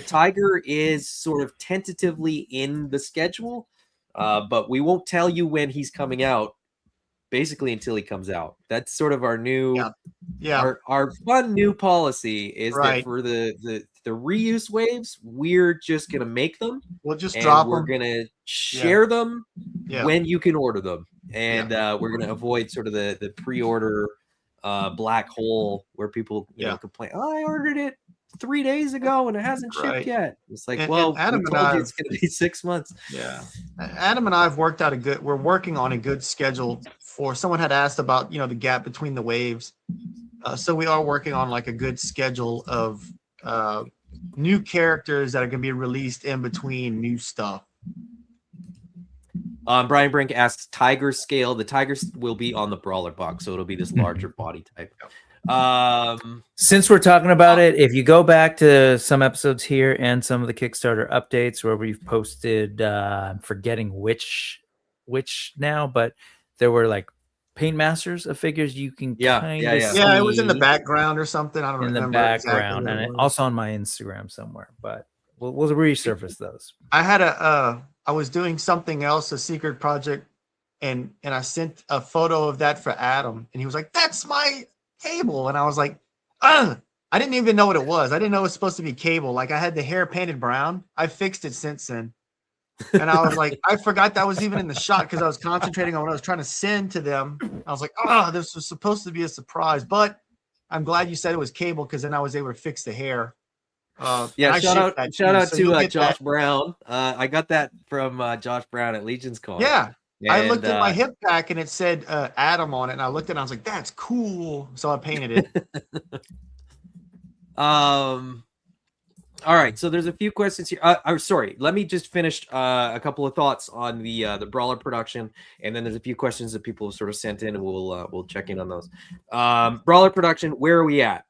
tiger is sort of tentatively in the schedule, but we won't tell you when he's coming out. Basically, until he comes out. That's sort of our new, our fun new policy is that for the reuse waves, we're just gonna make them. We'll just drop them. We're gonna share them when you can order them, and we're gonna avoid sort of the pre-order black hole where people you know complain. Oh, I ordered it 3 days ago and it hasn't shipped yet. It's like, well, Adam we told you it's going to be 6 months. Yeah, Adam and I have worked out we're working on a good schedule for. Someone had asked about the gap between the waves, so we are working on like a good schedule of new characters that are going to be released in between new stuff. Brian Brink asks tiger scale. The tigers will be on the brawler box, so it'll be this larger body type. Since we're talking about it, if you go back to some episodes here and some of the Kickstarter updates where we've posted, I'm forgetting which now, but there were like paint masters of figures you can kind of see. Yeah, it was in the background or something. I don't remember. In the background, exactly, and also on my Instagram somewhere, but we'll resurface those. I had I was doing something else, a secret project, and I sent a photo of that for Adam, and he was like, "That's my cable," and I was like, I didn't even know what it was. I didn't know it was supposed to be cable. Like I had the hair painted brown. I fixed it since then. And I was like, I forgot that was even in the shot because I was concentrating on what I was trying to send to them. I was like, this was supposed to be a surprise. But I'm glad you said it was cable because then I was able to fix the hair. Shout out to Josh Brown. I got that from Josh Brown at Legion's Con. Yeah. And, I looked at my hip pack and it said Adam on it, and I looked at it and I was like, that's cool. So I painted it. All right, so there's a few questions here. Sorry, let me just finish a couple of thoughts on the brawler production, and then there's a few questions that people have sort of sent in, and we'll check in on those. Brawler production, where are we at?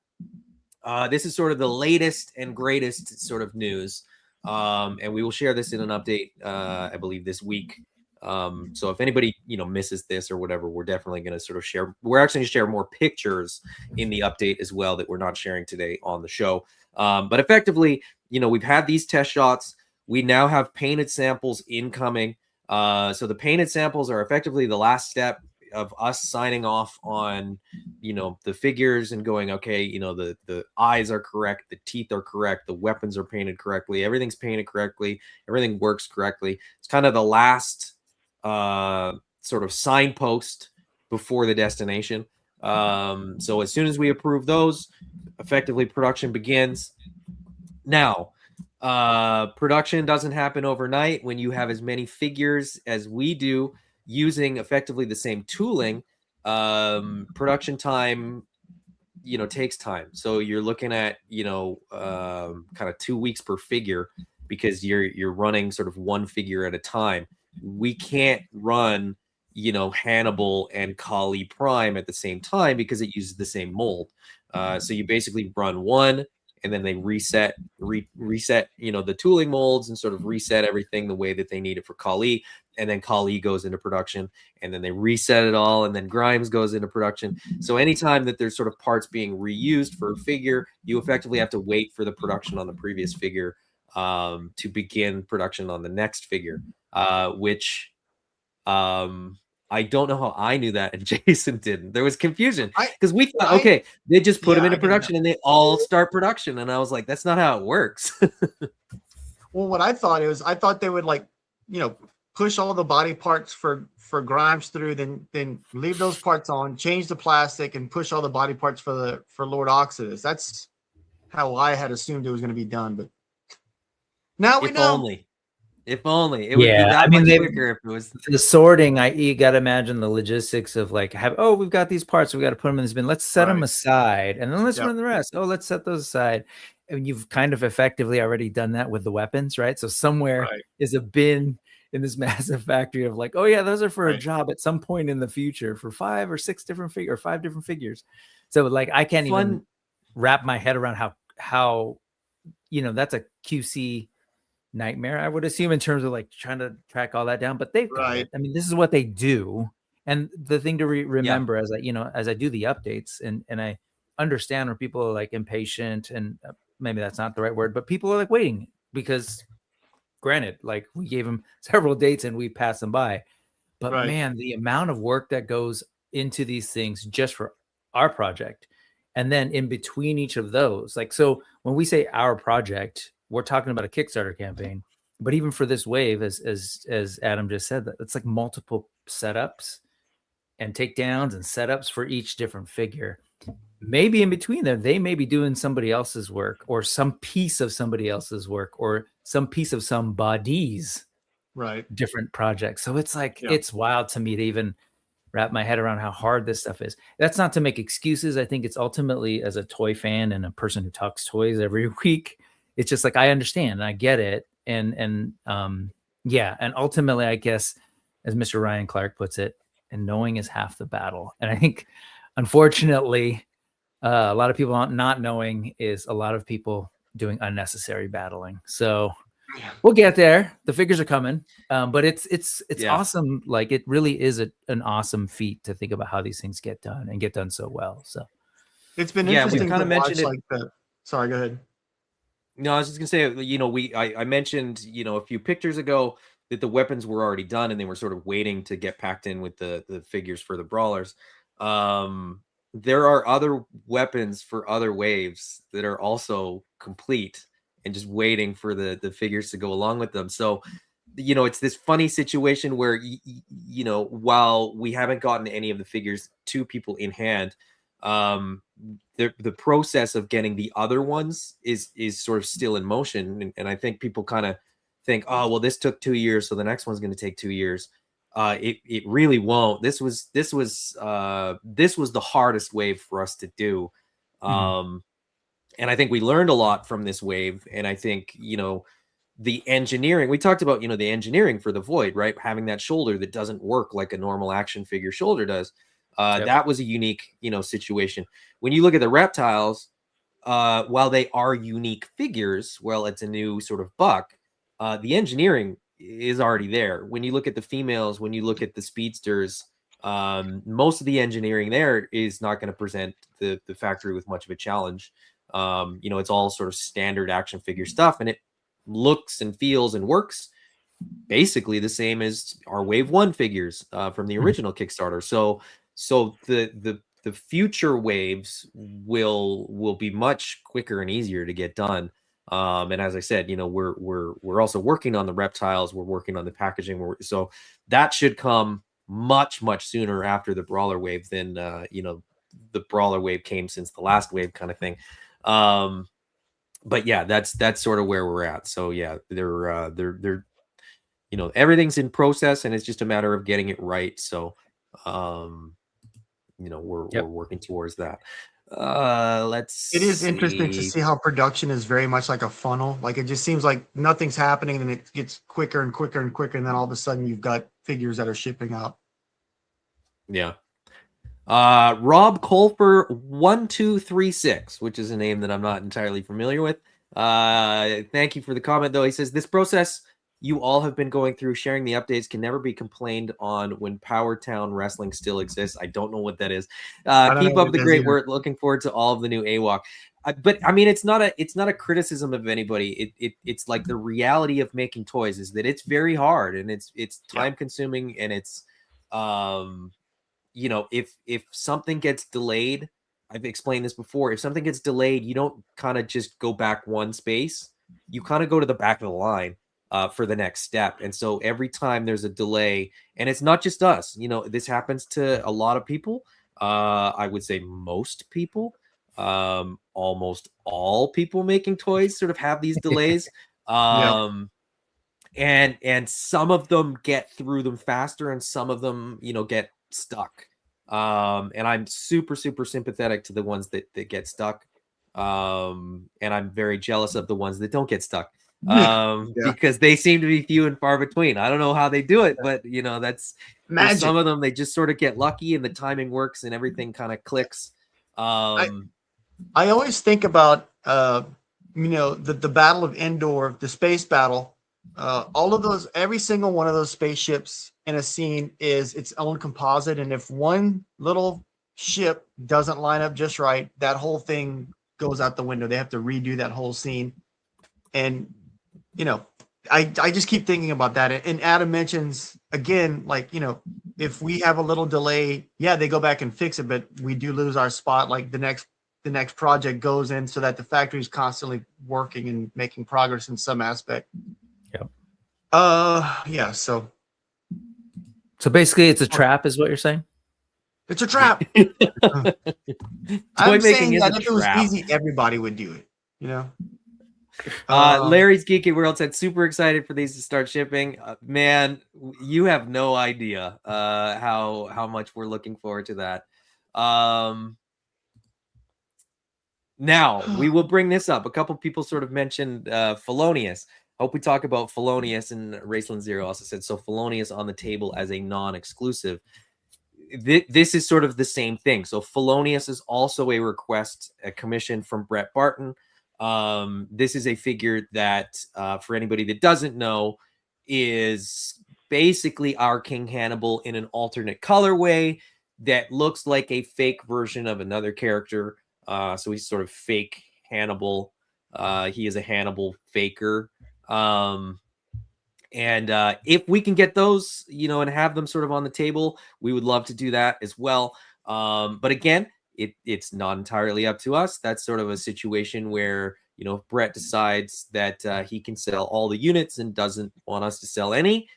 This is sort of the latest and greatest sort of news, and we will share this in an update, I believe, this week. So if anybody misses this or whatever, we're definitely going to sort of share. We're actually going to share more pictures in the update as well that we're not sharing today on the show. But effectively, we've had these test shots. We now have painted samples incoming. So the painted samples are effectively the last step of us signing off on, the figures and going, okay, the eyes are correct, the teeth are correct, the weapons are painted correctly, everything's painted correctly, everything works correctly. It's kind of the last sort of signpost before the destination. So as soon as we approve those, effectively production begins. Now, production doesn't happen overnight when you have as many figures as we do using effectively the same tooling. Production time, takes time. So you're looking at, kind of 2 weeks per figure because you're running sort of one figure at a time. We can't run, Hannibal and Kali Prime at the same time because it uses the same mold. So you basically run one, and then they reset, the tooling molds and sort of reset everything the way that they need it for Kali. And then Kali goes into production, and then they reset it all, and then Grimes goes into production. So anytime that there's sort of parts being reused for a figure, you effectively have to wait for the production on the previous figure to begin production on the next figure, which I don't know how I knew that and Jason didn't. There was confusion because we thought, okay, they just put them into production and they all start production. And I was like, that's not how it works. Well, what I thought I thought they would push all the body parts for Grimes through, then leave those parts on, change the plastic, and push all the body parts for Lord Oxidus. That's how I had assumed it was going to be done. But now we know. If only it would be that much quicker if it was the sorting. You got to imagine the logistics of we've got these parts, we got to put them in this bin. Let's set them aside, and then let's run the rest. Oh, let's set those aside. And you've kind of effectively already done that with the weapons, right? So somewhere is a bin in this massive factory of those are for a job at some point in the future for 5 or 6 different figures, or 5 different figures. So I can't even wrap my head around how that's a QC nightmare, I would assume, in terms of like trying to track all that down, but they've got it. I mean, this is what they do. And the thing to remember as I do the updates and I understand where people are like impatient, and maybe that's not the right word, but people are like waiting because granted, like we gave them several dates and we passed them by, but man, the amount of work that goes into these things just for our project. And then in between each of those, like, so when we say our project, we're talking about a Kickstarter campaign, but even for this wave, as Adam just said, that it's like multiple setups and takedowns and setups for each different figure. Maybe in between them, they may be doing somebody else's work or some piece of somebody else's work or some piece of somebody's different project. So it's like, it's wild to me to even wrap my head around how hard this stuff is. That's not to make excuses. I think it's ultimately, as a toy fan and a person who talks toys every week, it's just like, I understand and I get it. And ultimately, I guess, as Mr. Ryan Clark puts it, and knowing is half the battle. And I think, unfortunately, a lot of people not knowing is a lot of people doing unnecessary battling. So we'll get there. The figures are coming, but it's awesome. Like, it really is an awesome feat to think about how these things get done and get done so well. So it's been interesting. We kind of mentioned like that. Sorry, go ahead. No, I was just gonna say, I mentioned, a few pictures ago that the weapons were already done and they were sort of waiting to get packed in with the figures for the brawlers. There are other weapons for other waves that are also complete and just waiting for the figures to go along with them. So, it's this funny situation where, while we haven't gotten any of the figures to people in hand, the process of getting the other ones is sort of still in motion. And I think people kind of think, oh, well, this took 2 years, so the next one's going to take 2 years. It really won't. This was the hardest wave for us to do. And I think we learned a lot from this wave. And I think, the engineering, we talked about, the engineering for the Void, right? Having that shoulder that doesn't work like a normal action figure shoulder does. That was a unique, situation. When you look at the reptiles, while they are unique figures, well, it's a new sort of buck. The engineering is already there. When you look at the females, when you look at the speedsters, most of the engineering there is not going to present the factory with much of a challenge. It's all sort of standard action figure stuff, and it looks and feels and works basically the same as our Wave 1 figures from the original Kickstarter. So the future waves will be much quicker and easier to get done. And as I said, we're also working on the reptiles. We're working on the packaging. So that should come much sooner after the brawler wave than the brawler wave came since the last wave, kind of thing. But yeah, that's sort of where we're at. So yeah, they're everything's in process, and it's just a matter of getting it right. So we're working towards that. It is interesting to see how production is very much like a funnel. Like, it just seems like nothing's happening and it gets quicker and quicker and quicker, and then all of a sudden you've got figures that are shipping out. Yeah. Rob Colfer 1236, which is a name that I'm not entirely familiar with. Thank you for the comment, though. He says, this process you all have been going through, sharing the updates, can never be complained on when Power Town Wrestling still exists. I don't know what that is. Keep up the great work. Looking forward to all of the new AWOC. But I mean, it's not a criticism of anybody. It's like the reality of making toys is that it's very hard and it's time consuming, and it's if something gets delayed, I've explained this before, if something gets delayed, you don't kind of just go back one space, you kind of go to the back of the line for the next step. And so every time there's a delay, and it's not just us, this happens to a lot of people. I would say most people, almost all people making toys sort of have these delays. And some of them get through them faster, and some of them, get stuck. And I'm super sympathetic to the ones that get stuck. And I'm very jealous of the ones that don't get stuck. Because they seem to be few and far between. I don't know how they do it, but that's magic. Some of them, they just sort of get lucky and the timing works and everything kind of clicks. I always think about the Battle of Endor, the space battle. All of those, every single one of those spaceships in a scene is its own composite, and if one little ship doesn't line up just right, that whole thing goes out the window. They have to redo that whole scene, and I just keep thinking about that. And Adam mentions again, like, if we have a little delay, yeah, they go back and fix it, but we do lose our spot. Like the next project goes in so that the factory is constantly working and making progress in some aspect. Yep. Yeah. So basically, it's a trap, is what you're saying? It's a trap. I'm saying that if it was easy, everybody would do it. Larry's Geeky World said, super excited for these to start shipping. Man, you have no idea how much we're looking forward to that. Now, we will bring this up. A couple people sort of mentioned Felonious. Hope we talk about Felonious, and Raceland Zero also said, so Felonious on the table as a non-exclusive. This is sort of the same thing. So Felonious is also a commission from Brett Barton. This is a figure that, for anybody that doesn't know, is basically our King Hannibal in an alternate colorway that looks like a fake version of another character. So he's sort of fake Hannibal. He is a Hannibal faker. And if we can get those, and have them sort of on the table, we would love to do that as well. But again, it's not entirely up to us. That's sort of a situation where, if Brett decides that he can sell all the units and doesn't want us to sell any,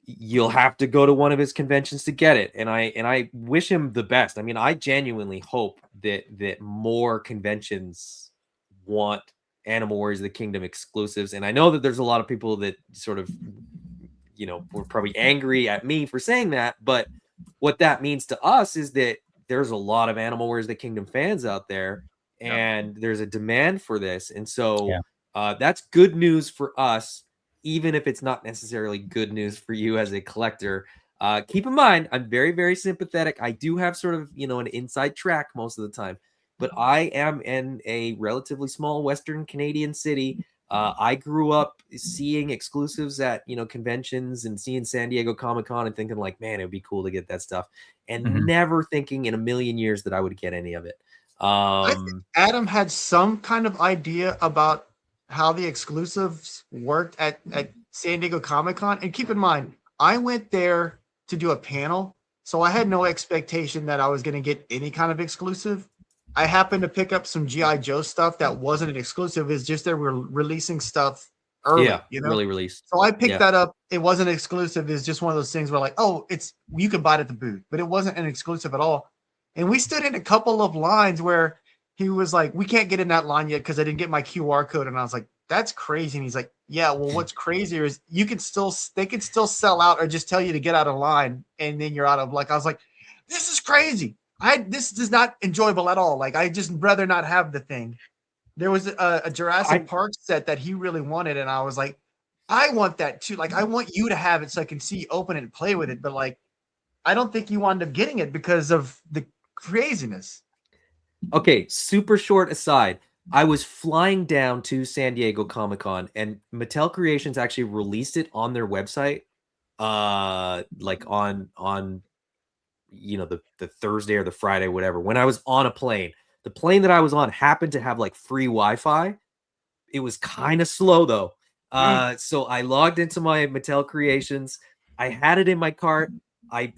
you'll have to go to one of his conventions to get it. And I wish him the best. I mean, I genuinely hope that more conventions want Animal Warriors of the Kingdom exclusives. And I know that there's a lot of people that sort of, were probably angry at me for saying that. But what that means to us is that there's a lot of Animal Warriors of the Kingdom fans out there, and there's a demand for this. And so that's good news for us, even if it's not necessarily good news for you as a collector. Keep in mind, I'm very, very sympathetic. I do have sort of, an inside track most of the time, but I am in a relatively small Western Canadian city. I grew up seeing exclusives at, conventions and seeing San Diego Comic-Con and thinking like, man, it'd be cool to get that stuff, and never thinking in a million years that I would get any of it. I think Adam had some kind of idea about how the exclusives worked at San Diego Comic-Con. And keep in mind, I went there to do a panel, so I had no expectation that I was going to get any kind of exclusive. I happened to pick up some G.I. Joe stuff that wasn't an exclusive. It's just they were releasing stuff early. Early release. So I picked that up. It wasn't exclusive. It's just one of those things where like, oh, you can buy it at the booth, but it wasn't an exclusive at all. And we stood in a couple of lines where he was like, we can't get in that line yet because I didn't get my QR code. And I was like, that's crazy. And he's like, yeah, well, what's crazier is they can still sell out or just tell you to get out of line. And then you're out of luck. I was like, this is crazy. This is not enjoyable at all. Like, I just rather not have the thing. There was a Jurassic Park set that he really wanted. And I was like, I want that too. Like, I want you to have it so I can see you open it and play with it. But like, I don't think you wound up getting it because of the craziness. Okay, super short aside. I was flying down to San Diego Comic-Con, and Mattel Creations actually released it on their website, like on the Thursday or the Friday, whatever. When I was on a plane, the plane that I was on happened to have like free Wi-Fi. It was kind of slow though. So I logged into my Mattel Creations. I had it in my cart. I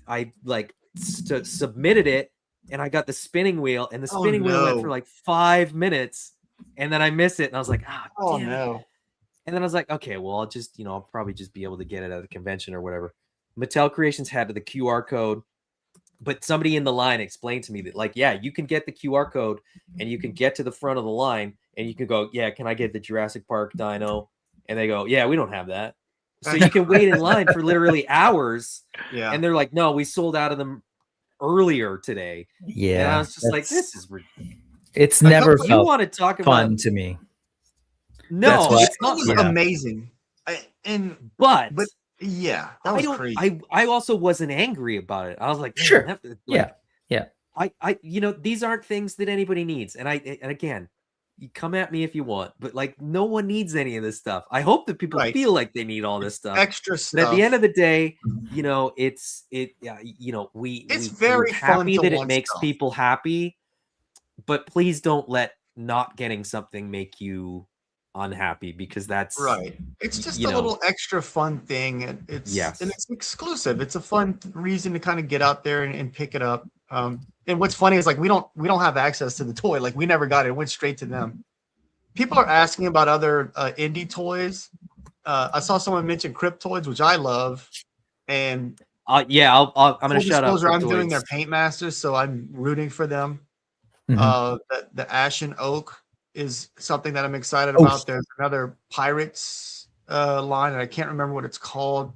submitted it, and I got the spinning wheel, and the spinning wheel went for like 5 minutes, and then I missed it, and I was like, damn it. And then I was like, okay, well, I'll just, I'll probably just be able to get it at the convention or whatever. Mattel Creations had the QR code, but somebody in the line explained to me that, like, yeah, you can get the QR code, and you can get to the front of the line, and you can go, yeah, can I get the Jurassic Park dino? And they go, yeah, we don't have that. So you can wait in line for literally hours. Yeah. And they're like, no, we sold out of them earlier today. Yeah. And I was just like, this is ridiculous. It's never you want to talk fun about to me. No, it's not amazing. But yeah, that was crazy. I also wasn't angry about it. I was like, sure. yeah. you know, these aren't things that anybody needs. And again, you come at me if you want, but like no one needs any of this stuff. I hope that people feel like they need all this stuff. Extra stuff. But at the end of the day, you know, you know, we're happy that it makes people happy, but please don't let not getting something make you unhappy, because that's right. It's just a little extra fun thing. And it's exclusive. It's a fun reason to kind of get out there and pick it up. And what's funny is like we don't have access to the toy. Like we never got it. It went straight to them. People are asking about other indie toys. I saw someone mention Cryptoids, which I love. And yeah, I'm gonna shout out. I'm doing their Paint Masters, so I'm rooting for them. The Ashen Oak is something that I'm excited about. There's another Pirates line, and I can't remember what it's called.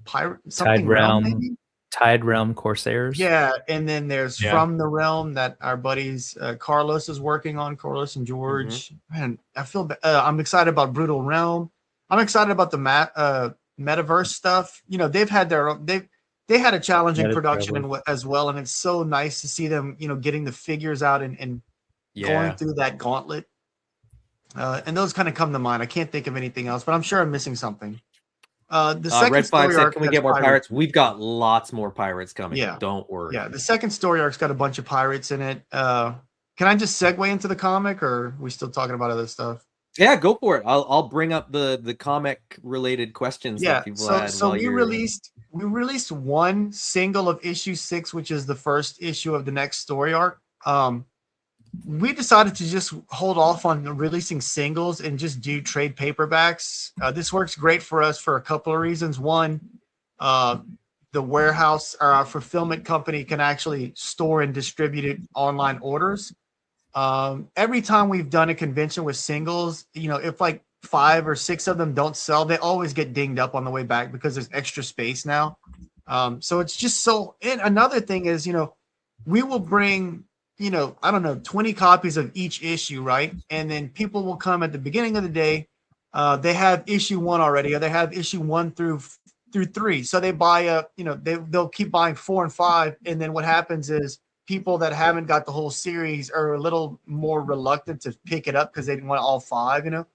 Tide Realm Corsairs. Yeah, and then there's From the Realm that our buddies Carlos is working on. Carlos and George. Man, I feel I'm excited about Brutal Realm. I'm excited about the metaverse stuff. You know, they've had their own. They had a challenging production as well, and it's so nice to see them, you know, getting the figures out and going through that gauntlet. And those kind of come to mind. I can't think of anything else, but I'm sure I'm missing something. The second Red 5 said, arc, can we get more pirates? We've got lots more pirates coming. Yeah. Don't worry. Yeah, the second story arc's got a bunch of pirates in it. Can I just segue into the comic, or are we still talking about other stuff? Yeah, go for it. I'll bring up the comic related questions that people had. So we released one single of issue 6, which is the first issue of the next story arc. We decided to just hold off on releasing singles and just do trade paperbacks. This works great for us for a couple of reasons. One, the warehouse or our fulfillment company can actually store and distribute online orders. Every time we've done a convention with singles, you know, if like 5 or 6 of them don't sell, they always get dinged up on the way back because there's extra space now. So it's just so. And another thing is, you know, we will bring, you know, I don't know, 20 copies of each issue, right? And then people will come at the beginning of the day. They have issue 1 already, or they have issue 1 through 3. So they buy they'll keep buying 4 and 5. And then what happens is people that haven't got the whole series are a little more reluctant to pick it up because they didn't want all 5, you know?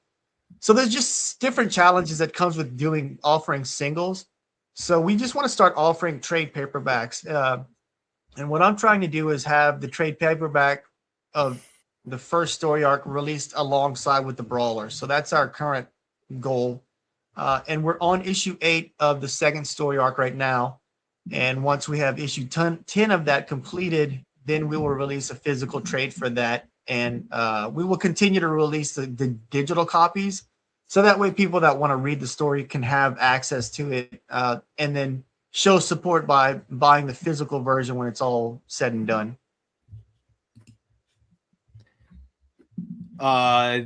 So there's just different challenges that comes with offering singles. So we just want to start offering trade paperbacks. And what I'm trying to do is have the trade paperback of the first story arc released alongside with the Brawler. So that's our current goal. And we're on issue 8 of the second story arc right now. And once we have issue 10 of that completed, then we will release a physical trade for that. And we will continue to release the digital copies. So that way people that want to read the story can have access to it. And then show support by buying the physical version when it's all said and done.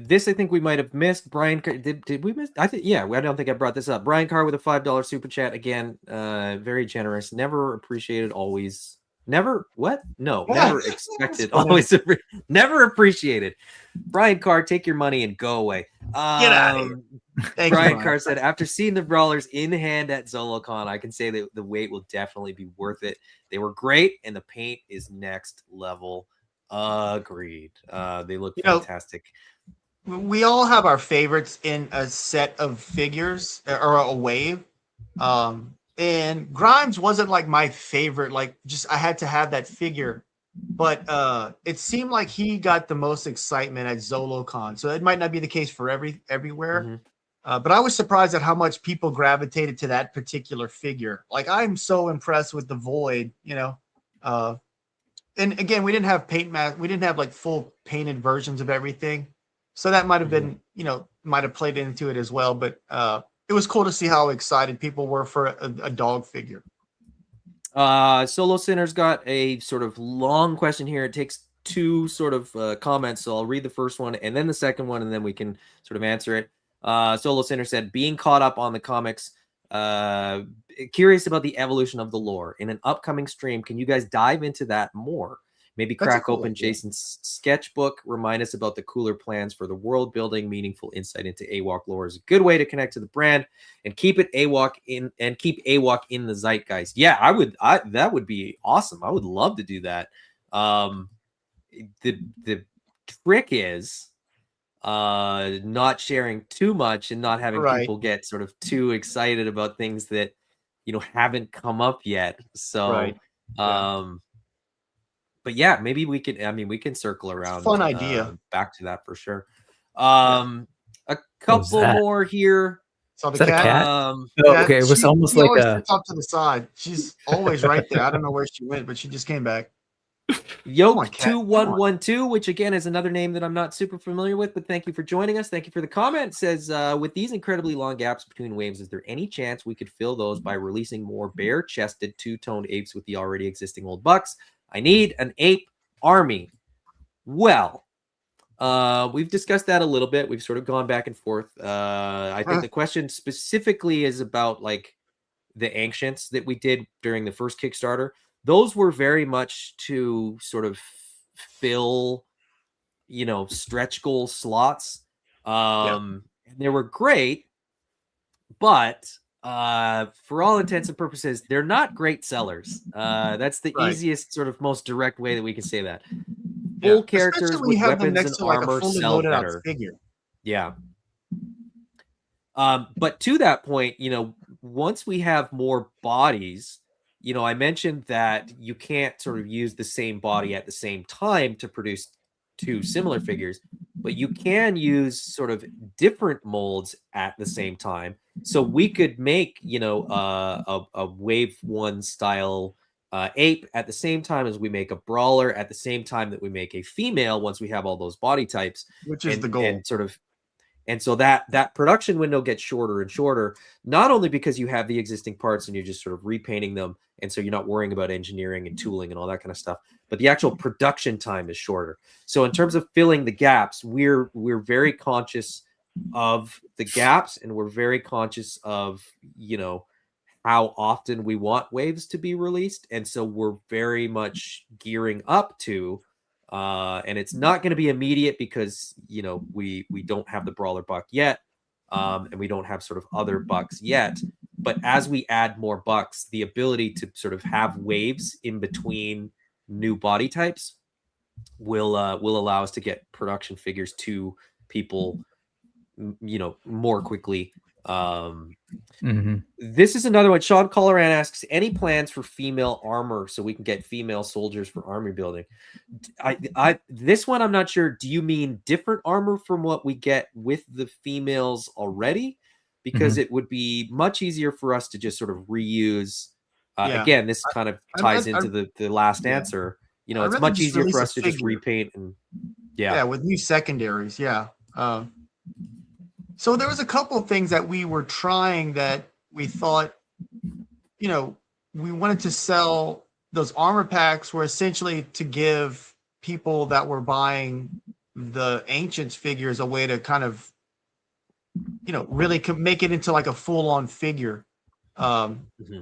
This I think we might have missed. Brian, did we miss? I think I don't think I brought this up. Brian Carr with a $5 super chat again. Very generous. Never appreciated. Always. Never what? No, never expected. Always never appreciated. Brian Carr, take your money and go away. Get out of here. Brian Carr said, after seeing the Brawlers in hand at ZoloCon, I can say that the wait will definitely be worth it. They were great, and the paint is next level. Agreed. They look fantastic. We all have our favorites in a set of figures or a wave. And Grimes wasn't like my favorite. Like, just I had to have that figure. But it seemed like he got the most excitement at ZoloCon. So it might not be the case for everywhere. But I was surprised at how much people gravitated to that particular figure. Like, I'm so impressed with the Void, you know. And again, we didn't have we didn't have like full painted versions of everything. So that might have been, you know, might have played into it as well. But it was cool to see how excited people were for a dog figure. Solo Sinner's got a sort of long question here. It takes 2 sort of comments. So I'll read the first one and then the second one, and then we can sort of answer it. Solo Sinner said, being caught up on the comics, curious about the evolution of the lore. In an upcoming stream, can you guys dive into that more? Maybe crack open Jason's sketchbook, remind us about the cooler plans for the world building. Meaningful insight into AWOC lore is a good way to connect to the brand and keep it AWOC in the zeitgeist. Yeah, that would be awesome. I would love to do that. the trick is not sharing too much and not having people get sort of too excited about things that haven't come up yet. So but yeah, maybe we can circle around. Fun idea. Back to that for sure. A couple more here. So the cat? cat? Okay, it was almost like sits off to the side. She's always right there. I don't know where she went, but she just came back. Yoke2112, which again is another name that I'm not super familiar with, but thank you for joining us. Thank you for the comment. Says, with these incredibly long gaps between waves, is there any chance we could fill those by releasing more bare-chested two-toned apes with the already existing old bucks? I need an ape army. Well, we've discussed that a little bit. We've sort of gone back and forth. I think the question specifically is about like the ancients that we did during the first Kickstarter. Those were very much to sort of fill, stretch goal slots. And they were great, but for all intents and purposes, they're not great sellers. That's the easiest, sort of most direct way that we can say that. Full characters with weapons and armor sell better. Yeah. But to that point, once we have more bodies, I mentioned that you can't sort of use the same body at the same time to produce two similar figures, but you can use sort of different molds at the same time. So we could make, a wave 1 style ape at the same time as we make a brawler, at the same time that we make a female, once we have all those body types, which is the goal. And so that production window gets shorter and shorter, not only because you have the existing parts and you're just sort of repainting them, and so you're not worrying about engineering and tooling and all that kind of stuff, but the actual production time is shorter. So in terms of filling the gaps, we're very conscious of the gaps, and we're very conscious of, how often we want waves to be released. And so we're very much gearing up to, and it's not going to be immediate because, we don't have the brawler buck yet. And we don't have sort of other bucks yet, but as we add more bucks, the ability to sort of have waves in between new body types will allow us to get production figures to people, more quickly. This is another one. Sean Colloran asks, any plans for female armor so we can get female soldiers for army building? This one I'm not sure. Do you mean different armor from what we get with the females already? Because it would be much easier for us to just sort of reuse. Again, this kind of ties into the last answer. It's much easier for us to just repaint and with new secondaries. So there was a couple of things that we were trying that we thought, we wanted to sell. Those armor packs were essentially to give people that were buying the Ancients figures a way to kind of, really make it into like a full-on figure.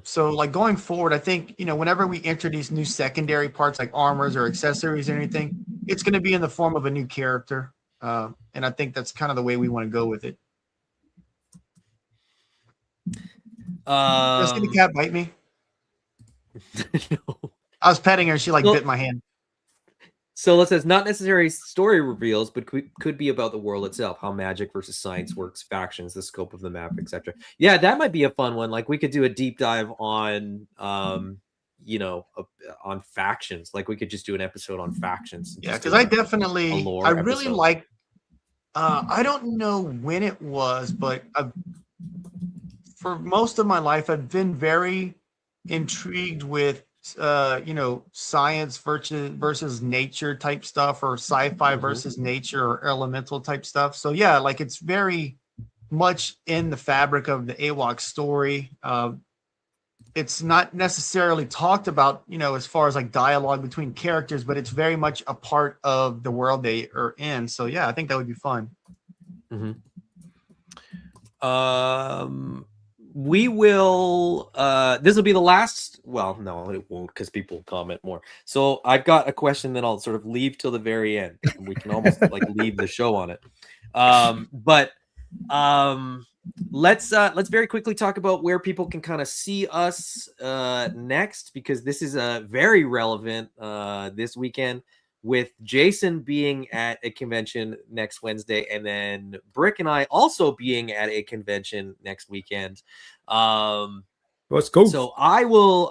So like going forward, I think, whenever we enter these new secondary parts like armors or accessories or anything, it's going to be in the form of a new character. And I think that's kind of the way we want to go with it. Does the cat bite me? No. I was petting her. She bit my hand. So it says not necessary story reveals, but could be about the world itself, how magic versus science works, factions, the scope of the map, etc. Yeah, that might be a fun one. Like we could do a deep dive on, on factions. Like we could just do an episode on factions. Yeah, because I really like. I don't know when it was, but for most of my life, I've been very intrigued with, science versus nature type stuff, or sci-fi versus nature, or elemental type stuff. So yeah, like it's very much in the fabric of the AWOC story. It's not necessarily talked about, as far as like dialogue between characters, but it's very much a part of the world they are in. So yeah, I think that would be fun. We will, this will be the last, well, no, it won't, because people comment more. So I've got a question that I'll sort of leave till the very end. We can almost like leave the show on it. But let's very quickly talk about where people can kind of see us next, because this is very relevant this weekend. with Jason being at a convention next Wednesday, and then Brick and I also being at a convention next weekend. Let's go. So I will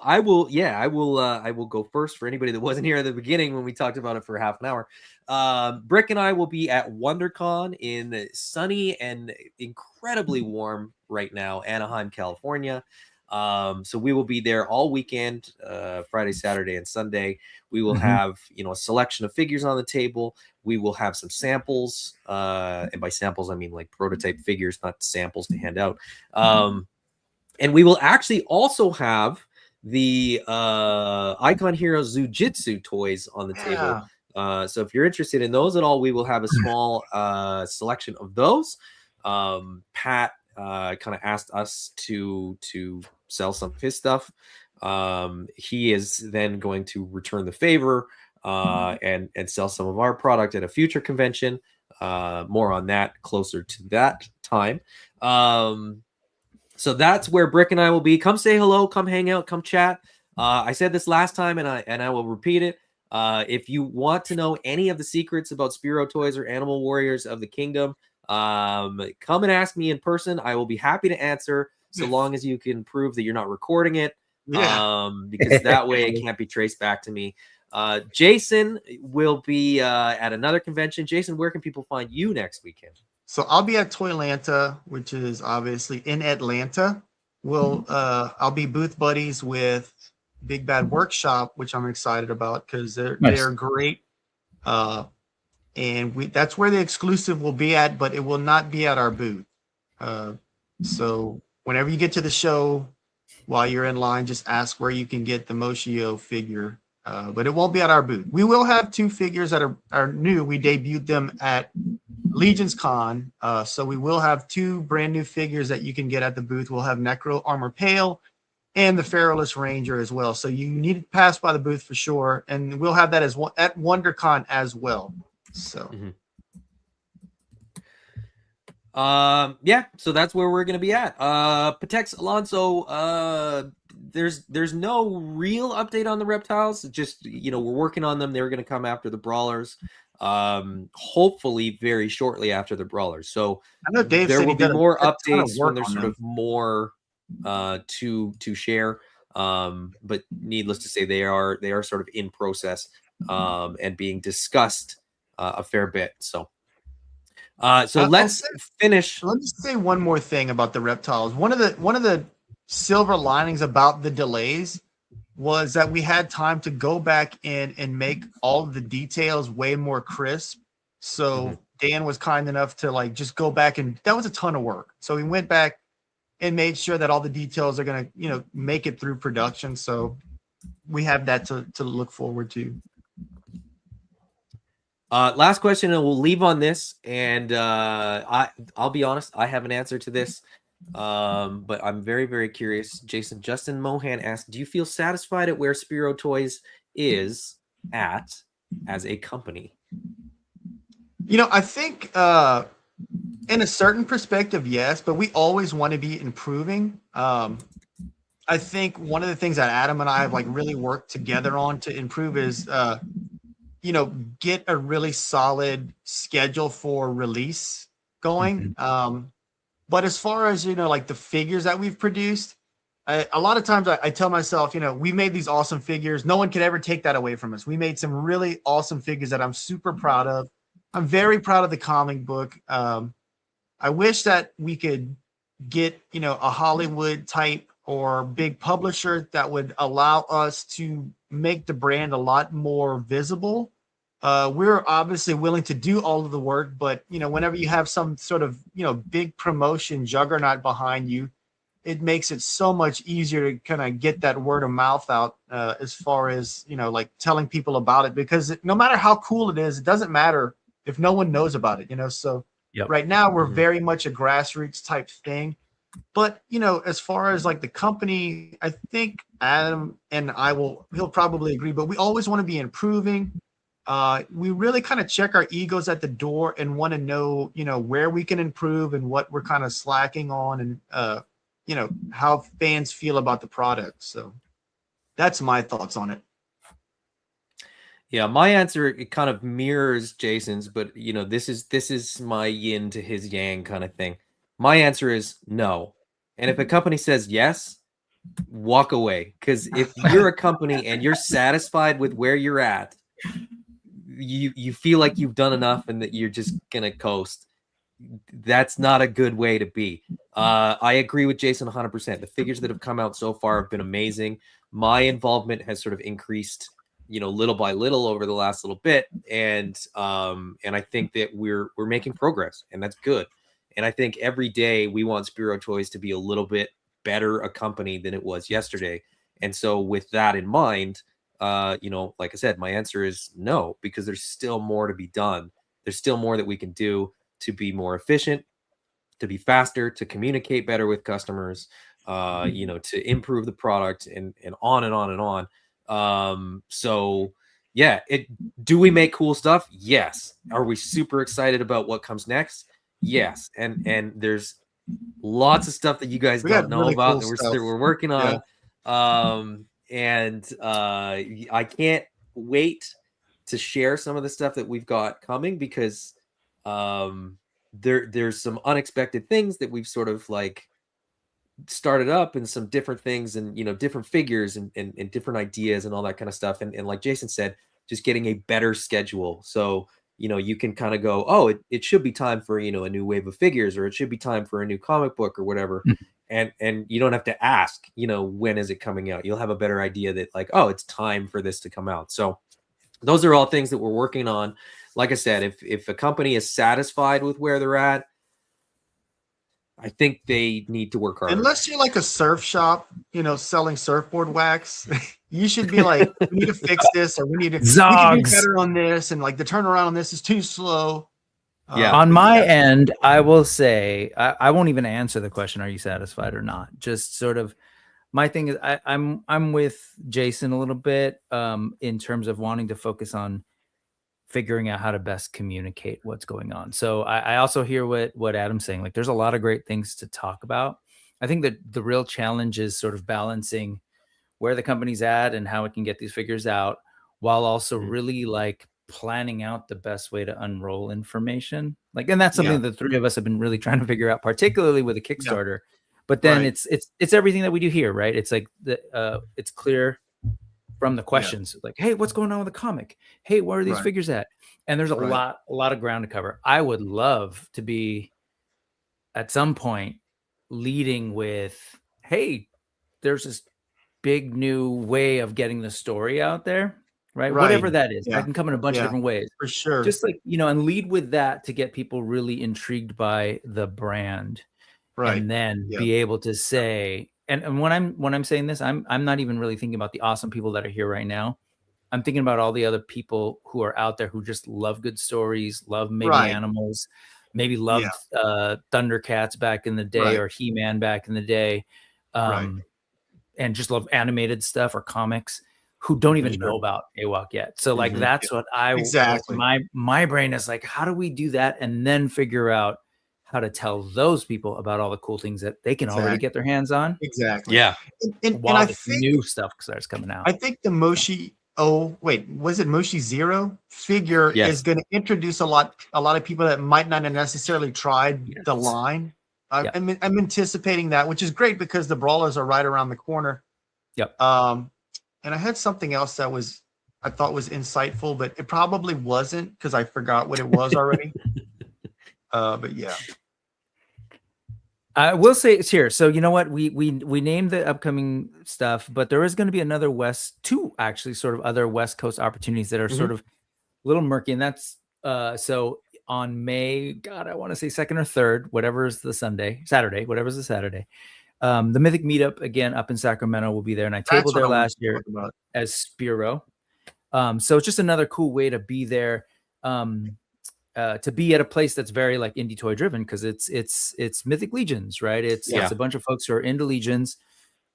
go first for anybody that wasn't here at the beginning when we talked about it for half an hour. Brick and I will be at WonderCon in sunny and incredibly warm right now, Anaheim, California. So we will be there all weekend, Friday, Saturday, and Sunday. We will have, a selection of figures on the table. We will have some samples. And by samples, I mean like prototype figures, not samples to hand out. And we will actually also have the Icon Heroes Zujitsu toys on the table. So if you're interested in those at all, we will have a small selection of those. Pat kind of asked us to sell some of his stuff. He is then going to return the favor and sell some of our product at a future convention. More on that closer to that time. So that's where Brick and I will be. Come say hello, come hang out, come chat. I said this last time, and I will repeat it. If you want to know any of the secrets about Spearow Toys or Animal Warriors of the Kingdom, come and ask me in person. I will be happy to answer, so long as you can prove that you're not recording it. Because that way it can't be traced back to me. Jason will be at another convention. Jason, where can people find you next weekend? So I'll be at Toylanta, which is obviously in Atlanta. I'll be booth buddies with Big Bad Workshop, which I'm excited about because they're great. And that's where the exclusive will be at, but it will not be at our booth. So whenever you get to the show, while you're in line, just ask where you can get the Moshio figure. But it won't be at our booth. We will have 2 figures that are new. We debuted them at Legion's Con. So we will have 2 brand new figures that you can get at the booth. We'll have Necro Armor Pale and the Feralus Ranger as well. So you need to pass by the booth for sure. And we'll have that at WonderCon as well. So so that's where we're gonna be at. Patex Alonso, there's no real update on the reptiles. Just we're working on them. They're gonna come after the brawlers, hopefully very shortly after the brawlers. So I know Dave there said will be more updates when there's sort of more to share. But needless to say, they are sort of in process and being discussed a fair bit. So let's finish. Let me say one more thing about the reptiles. One of the silver linings about the delays was that we had time to go back in and make all of the details way more crisp. So Dan was kind enough to just go back, and that was a ton of work. So we went back and made sure that all the details are going to, make it through production. So we have that to look forward to. Last question, and we'll leave on this. And I'll be honest, I have an answer to this, but I'm very, very curious. Justin Mohan asked, do you feel satisfied at where Spearow Toys is at as a company? I think in a certain perspective, yes, but we always want to be improving. I think one of the things that Adam and I have really worked together on to improve is get a really solid schedule for release going. But as far as, the figures that we've produced, a lot of times I tell myself, we made these awesome figures. No one can ever take that away from us. We made some really awesome figures that I'm super proud of. I'm very proud of the comic book. I wish that we could get, a Hollywood type or big publisher that would allow us to make the brand a lot more visible. We're obviously willing to do all of the work, but whenever you have some sort of big promotion juggernaut behind you, it makes it so much easier to kind of get that word of mouth out as far as telling people about it, because no matter how cool it is, it doesn't matter if no one knows about it. So right now we're very much a grassroots type thing. But as far as the company, I think Adam and he'll probably agree, but we always want to be improving. We really kind of check our egos at the door and want to know, where we can improve and what we're kind of slacking on, and how fans feel about the product. So that's my thoughts on it. Yeah, my answer, it kind of mirrors Jason's, but you know, this is my yin to his yang kind of thing. My answer is no. And if a company says yes, walk away. Because if you're a company and you're satisfied with where you're at, you feel like you've done enough and that you're just gonna coast. That's not a good way to be. I agree with Jason 100%. The figures that have come out so far have been amazing. My involvement has sort of increased, you know, little by little over the last little bit, and I think that we're making progress, and that's good. And I think every day we want Spiro Toys to be a little bit better a company than it was yesterday. And so with that in mind, you know, like I said, my answer is no, because there's still more to be done. There's still more that we can do to be more efficient, to be faster, to communicate better with customers, you know, to improve the product, and on and on and on. So yeah, do we make cool stuff? Yes. Are we super excited about what comes next? Yes. And there's lots of stuff that you guys don't know really about cool that we're working on. And I can't wait to share some of the stuff that we've got coming, because there's some unexpected things that we've sort of like started up, and some different things, and you know, different figures, and different ideas and all that kind of stuff. And like Jason said, just getting a better schedule, so you know, you can kind of go, oh, it should be time for, you know, a new wave of figures, or it should be time for a new comic book or whatever. And you don't have to ask, you know, when is it coming out. You'll have a better idea that like, oh, it's time for this to come out. So those are all things that we're working on. Like I said, if a company is satisfied with where they're at, I think they need to work harder. Unless you're like a surf shop, you know, selling surfboard wax, you should be like, we need to fix this, or we need to we can do better on this, and like the turnaround on this is too slow. Yeah. On my end, I will say I won't even answer the question, are you satisfied or not? Just sort of my thing is I'm with Jason a little bit in terms of wanting to focus on figuring out how to best communicate what's going on. So I also hear what Adam's saying. Like, there's a lot of great things to talk about. I think that the real challenge is sort of balancing where the company's at and how it can get these figures out, while also really like planning out the best way to unroll information. Like, and that's something the three of us have been really trying to figure out, particularly with a Kickstarter. But then it's everything that we do here, right? It's like it's clear from the questions, like, hey, what's going on with the comic? Hey, where are these figures at? And there's a lot of ground to cover. I would love to be at some point leading with, hey, there's this big new way of getting the story out there, right? Whatever that is. I can come in a bunch of different ways. For sure. Just like, you know, and lead with that to get people really intrigued by the brand. And then be able to say, and when I'm saying this, I'm not even really thinking about the awesome people that are here right now. I'm thinking about all the other people who are out there who just love good stories, love maybe animals, maybe loved Thundercats back in the day, or He-Man back in the day, and just love animated stuff or comics, who don't even know about AWOC yet. So like that's what my brain is like, how do we do that and then figure out how to tell those people about all the cool things that they can already get their hands on. Yeah. And I think new stuff starts coming out. I think the Moshi, was it Moshi Zero figure is going to introduce a lot of people that might not have necessarily tried the line. I'm anticipating that, which is great because the brawlers are right around the corner. And I had something else that I thought was insightful, but it probably wasn't because I forgot what it was already. But yeah. I will say it's here. So you know what? We named the upcoming stuff, but there is going to be another two actually sort of other West Coast opportunities that are sort of a little murky. And that's so on May, God, I want to say 2nd or 3rd, whatever's the Saturday, whatever's the Saturday. The Mythic Meetup again up in Sacramento will be there. And I tabled there last year as Spiro. So it's just another cool way to be there. To be at a place that's very like indie toy driven, because it's Mythic Legions, right? It's a bunch of folks who are into Legions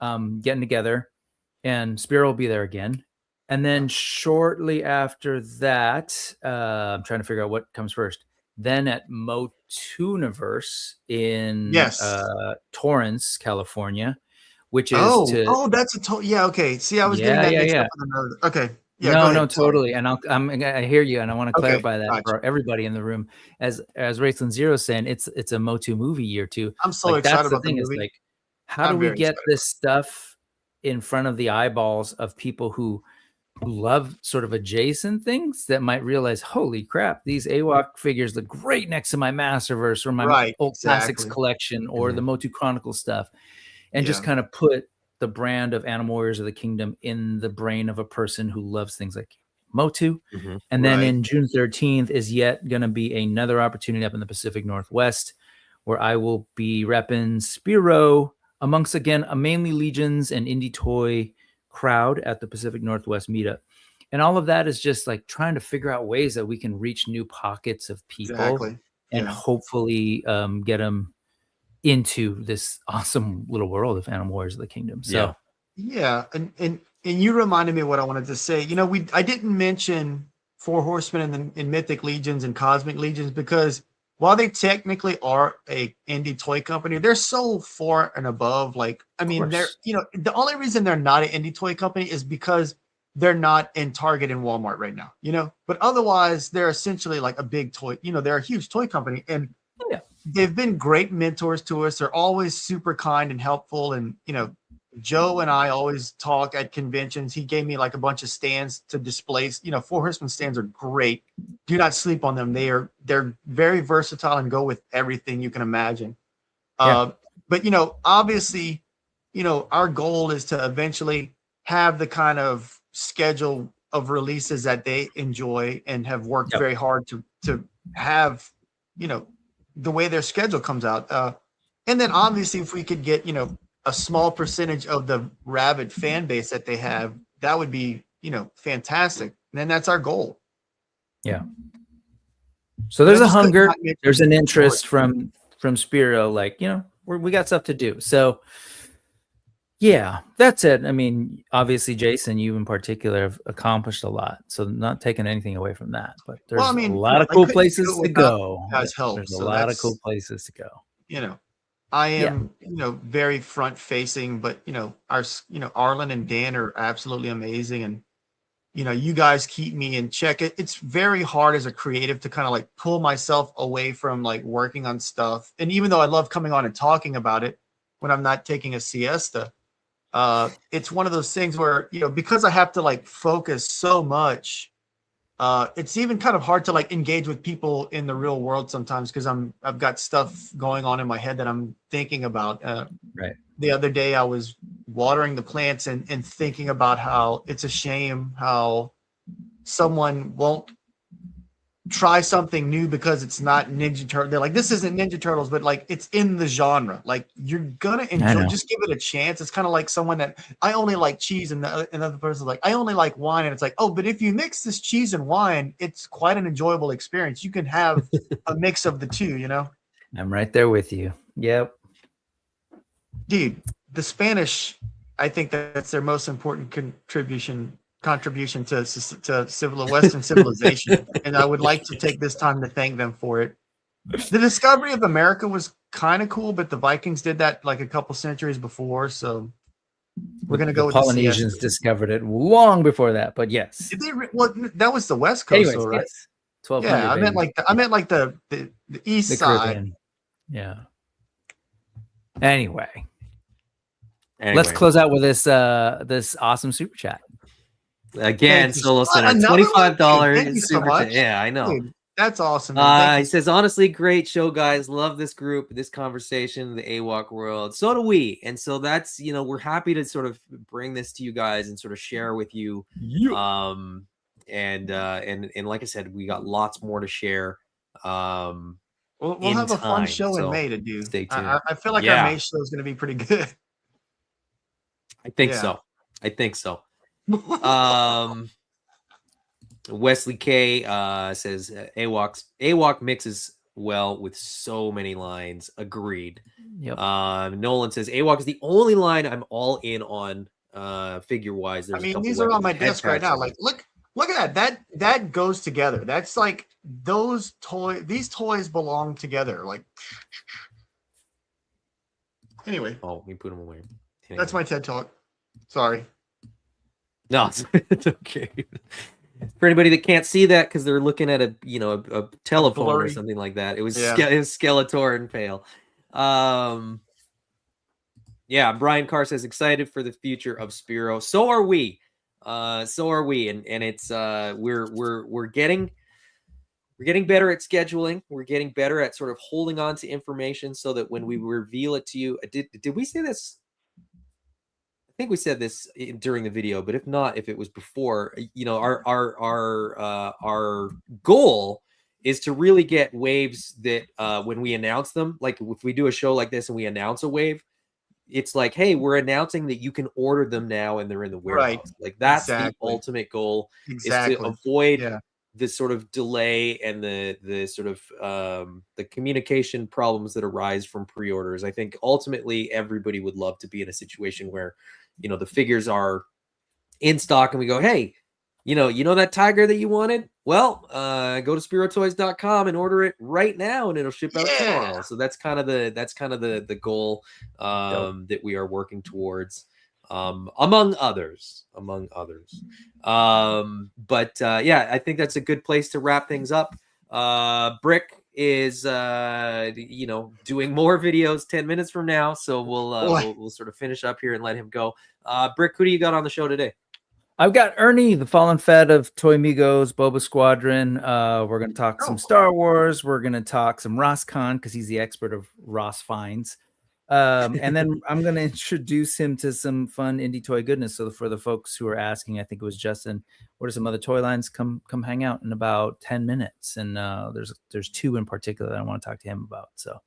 getting together, and Spiro will be there again. And then shortly after that, I'm trying to figure out what comes first. Then at Motooniverse in Torrance, California, which is that's okay. See, I was getting that mixed up with another. Okay. Yeah, go No, ahead. totally. And I hear you, and I want to clarify that gotcha. for everybody in the room. As Raylan Zero saying, it's a Motu movie year too. I'm so excited about the movie. Is like, how do we get this stuff in front of the eyeballs of people who love sort of adjacent things that might realize, holy crap, these AWOC figures look great next to my Masterverse or my old classics collection or the Motu Chronicle stuff, and just kind of put the brand of Animal Warriors of the Kingdom in the brain of a person who loves things like Motu. And then in June 13th is yet going to be another opportunity up in the Pacific Northwest where I will be repping Spiro amongst, again, a mainly Legions and indie toy crowd at the Pacific Northwest meetup. And all of that is just like trying to figure out ways that we can reach new pockets of people and hopefully get them into this awesome little world of Animal Warriors of the Kingdom. So and you reminded me of what I wanted to say. You know, I didn't mention Four Horsemen and Mythic Legions and Cosmic Legions because while they technically are a indie toy company, they're so far and above. Like, I mean, they're, you know, the only reason they're not an indie toy company is because they're not in Target and Walmart right now, you know, but otherwise they're essentially like a big toy, you know, they're a huge toy company, and they've been great mentors to us. They're always super kind and helpful. And, you know, Joe and I always talk at conventions. He gave me like a bunch of stands to display. You know, Four Horsemen stands are great. Do not sleep on them. They're very versatile and go with everything you can imagine. But, you know, obviously, you know, our goal is to eventually have the kind of schedule of releases that they enjoy and have worked very hard to have, you know, the way their schedule comes out. And then obviously if we could get, you know, a small percentage of the rabid fan base that they have, that would be, you know, fantastic. And then that's our goal. Yeah. So there's a hunger, there's an interest from Spiro, like, you know, we got stuff to do. So yeah, that's it. I mean, obviously, Jason, you in particular have accomplished a lot. So not taking anything away from that, but there's a lot of cool places to go. There's a lot of cool places to go. You know, I am, you know, very front facing, but you know, Arlen and Dan are absolutely amazing. And, you know, you guys keep me in check. It's very hard as a creative to kind of like pull myself away from like working on stuff. And even though I love coming on and talking about it when I'm not taking a siesta, it's one of those things where, you know, because I have to like focus so much, it's even kind of hard to like engage with people in the real world sometimes because I've got stuff going on in my head that I'm thinking about. The other day I was watering the plants and thinking about how it's a shame how someone won't try something new because it's not Ninja Turtle. They're like, this isn't Ninja Turtles, but like it's in the genre. Like you're gonna enjoy. Just give it a chance. It's kind of like someone that I only like cheese, and another person's like, I only like wine, and it's like, oh, but if you mix this cheese and wine, it's quite an enjoyable experience. You can have a mix of the two. You know. I'm right there with you. Yep. Dude, the Spanish, I think that's their most important contribution to Western civilization, and I would like to take this time to thank them for it. The discovery of America was kind of cool, but the Vikings did that like a couple centuries before, so we're gonna go with the Polynesians discovered it long before that, but yes. Did they well, that was the West Coast. Anyways, though, right? Yes. 1200. Yeah, I meant like the east side. Caribbean. Yeah. Anyway, let's close out with this awesome super chat. Again, Solo Center, $25. Thank you so much. Yeah, I know. Dude, that's awesome. He says, honestly, great show, guys. Love this group, this conversation, the AWOC world. So do we. And so that's, you know, we're happy to sort of bring this to you guys and sort of share with you. And like I said, we got lots more to share. We'll have a fun show in May to do. Stay tuned. I feel like our May show is going to be pretty good. I think so. Wesley K says AWOC mixes well with so many lines. Agreed. Yep. Nolan says AWOC is the only line I'm all in on figure wise. There's these are on my desk right now. Like look at that goes together. That's like these toys belong together. Like anyway. Oh, we put them away. Anyway. That's my TED talk. Sorry. No, it's okay. For anybody that can't see that because they're looking at a telephone or something like that, it was Skeletor and Pale. Yeah, Brian Carr says excited for the future of Spiro. So are we. And it's we're getting better at scheduling. We're getting better at sort of holding on to information so that when we reveal it to you, did we say this? I think we said this during the video, but if not, if it was before, our goal is to really get waves that when we announce them, like if we do a show like this and we announce a wave, it's like, hey, we're announcing that you can order them now and they're in the warehouse. Right. Like that's the ultimate goal, is to avoid the sort of delay and the sort of the communication problems that arise from pre-orders. I think ultimately everybody would love to be in a situation where, the figures are in stock and we go, hey, you know that tiger that you wanted? Well, go to spirotoys.com and order it right now and it'll ship out tomorrow. So that's kind of the goal that we are working towards, among others. But I think that's a good place to wrap things up. Brick is doing more videos 10 minutes from now, so we'll sort of finish up here and let him go. Brick, who do you got on the show today? I've got Ernie, the Fallen Fed of Toy Migos, Boba Squadron. We're going to talk some Star Wars. We're going to talk some Rosscon because he's the expert of Ross finds. And then I'm going to introduce him to some fun indie toy goodness. So for the folks who are asking, I think it was Justin, what are some other toy lines? Come hang out in about 10 minutes. And there's two in particular that I want to talk to him about. So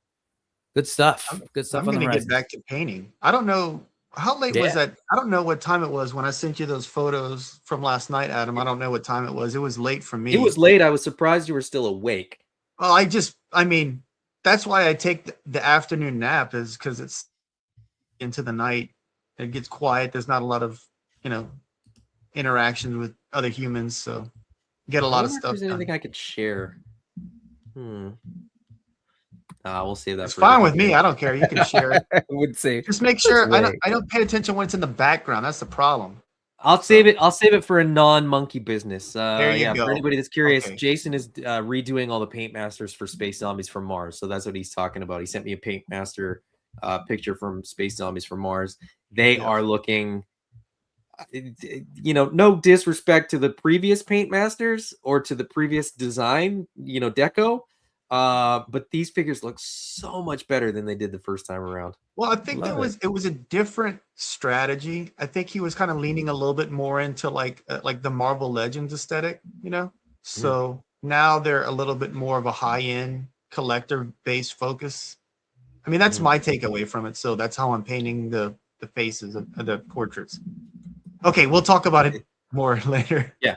good stuff. Good stuff. I'm going to get back to painting. I don't know. How late was that? I don't know what time it was when I sent you those photos from last night, Adam. I don't know what time it was. It was late for me. It was late. I was surprised you were still awake. Well, that's why I take the afternoon nap, is because it's into the night. It gets quiet. There's not a lot of, interaction with other humans. So get a lot of stuff. There's anything I could share? We'll save that. It's fine with me. I don't care. You can share it. I would say just make sure I don't pay attention when it's in the background. That's the problem. I'll save it for a non-monkey business. There you go. For anybody that's curious, Jason is redoing all the paint masters for Space Zombies from Mars. So that's what he's talking about. He sent me a paint master picture from Space Zombies from Mars. They are looking, no disrespect to the previous paint masters or to the previous design, deco. But these figures look so much better than they did the first time around. Well, I think it was a different strategy. I think he was kind of leaning a little bit more into like the Marvel Legends aesthetic, So now they're a little bit more of a high-end collector-based focus. I mean, that's my takeaway from it. So that's how I'm painting the faces of the portraits. Okay, we'll talk about it more later. Yeah,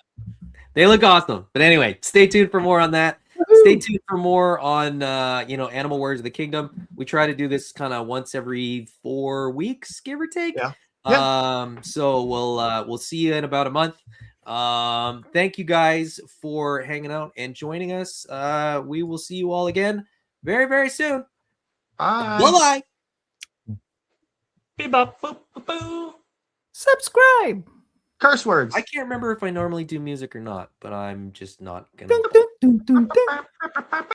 they look awesome. But anyway, stay tuned for more on that. Stay tuned for more on Animal Warriors of the Kingdom. We try to do this kind of once every 4 weeks, give or take. So we'll see you in about a month. Thank you guys for hanging out and joining us. We will see you all again very, very soon. Bye. Bye. Subscribe. Curse words. I can't remember if I normally do music or not, but I'm just not gonna.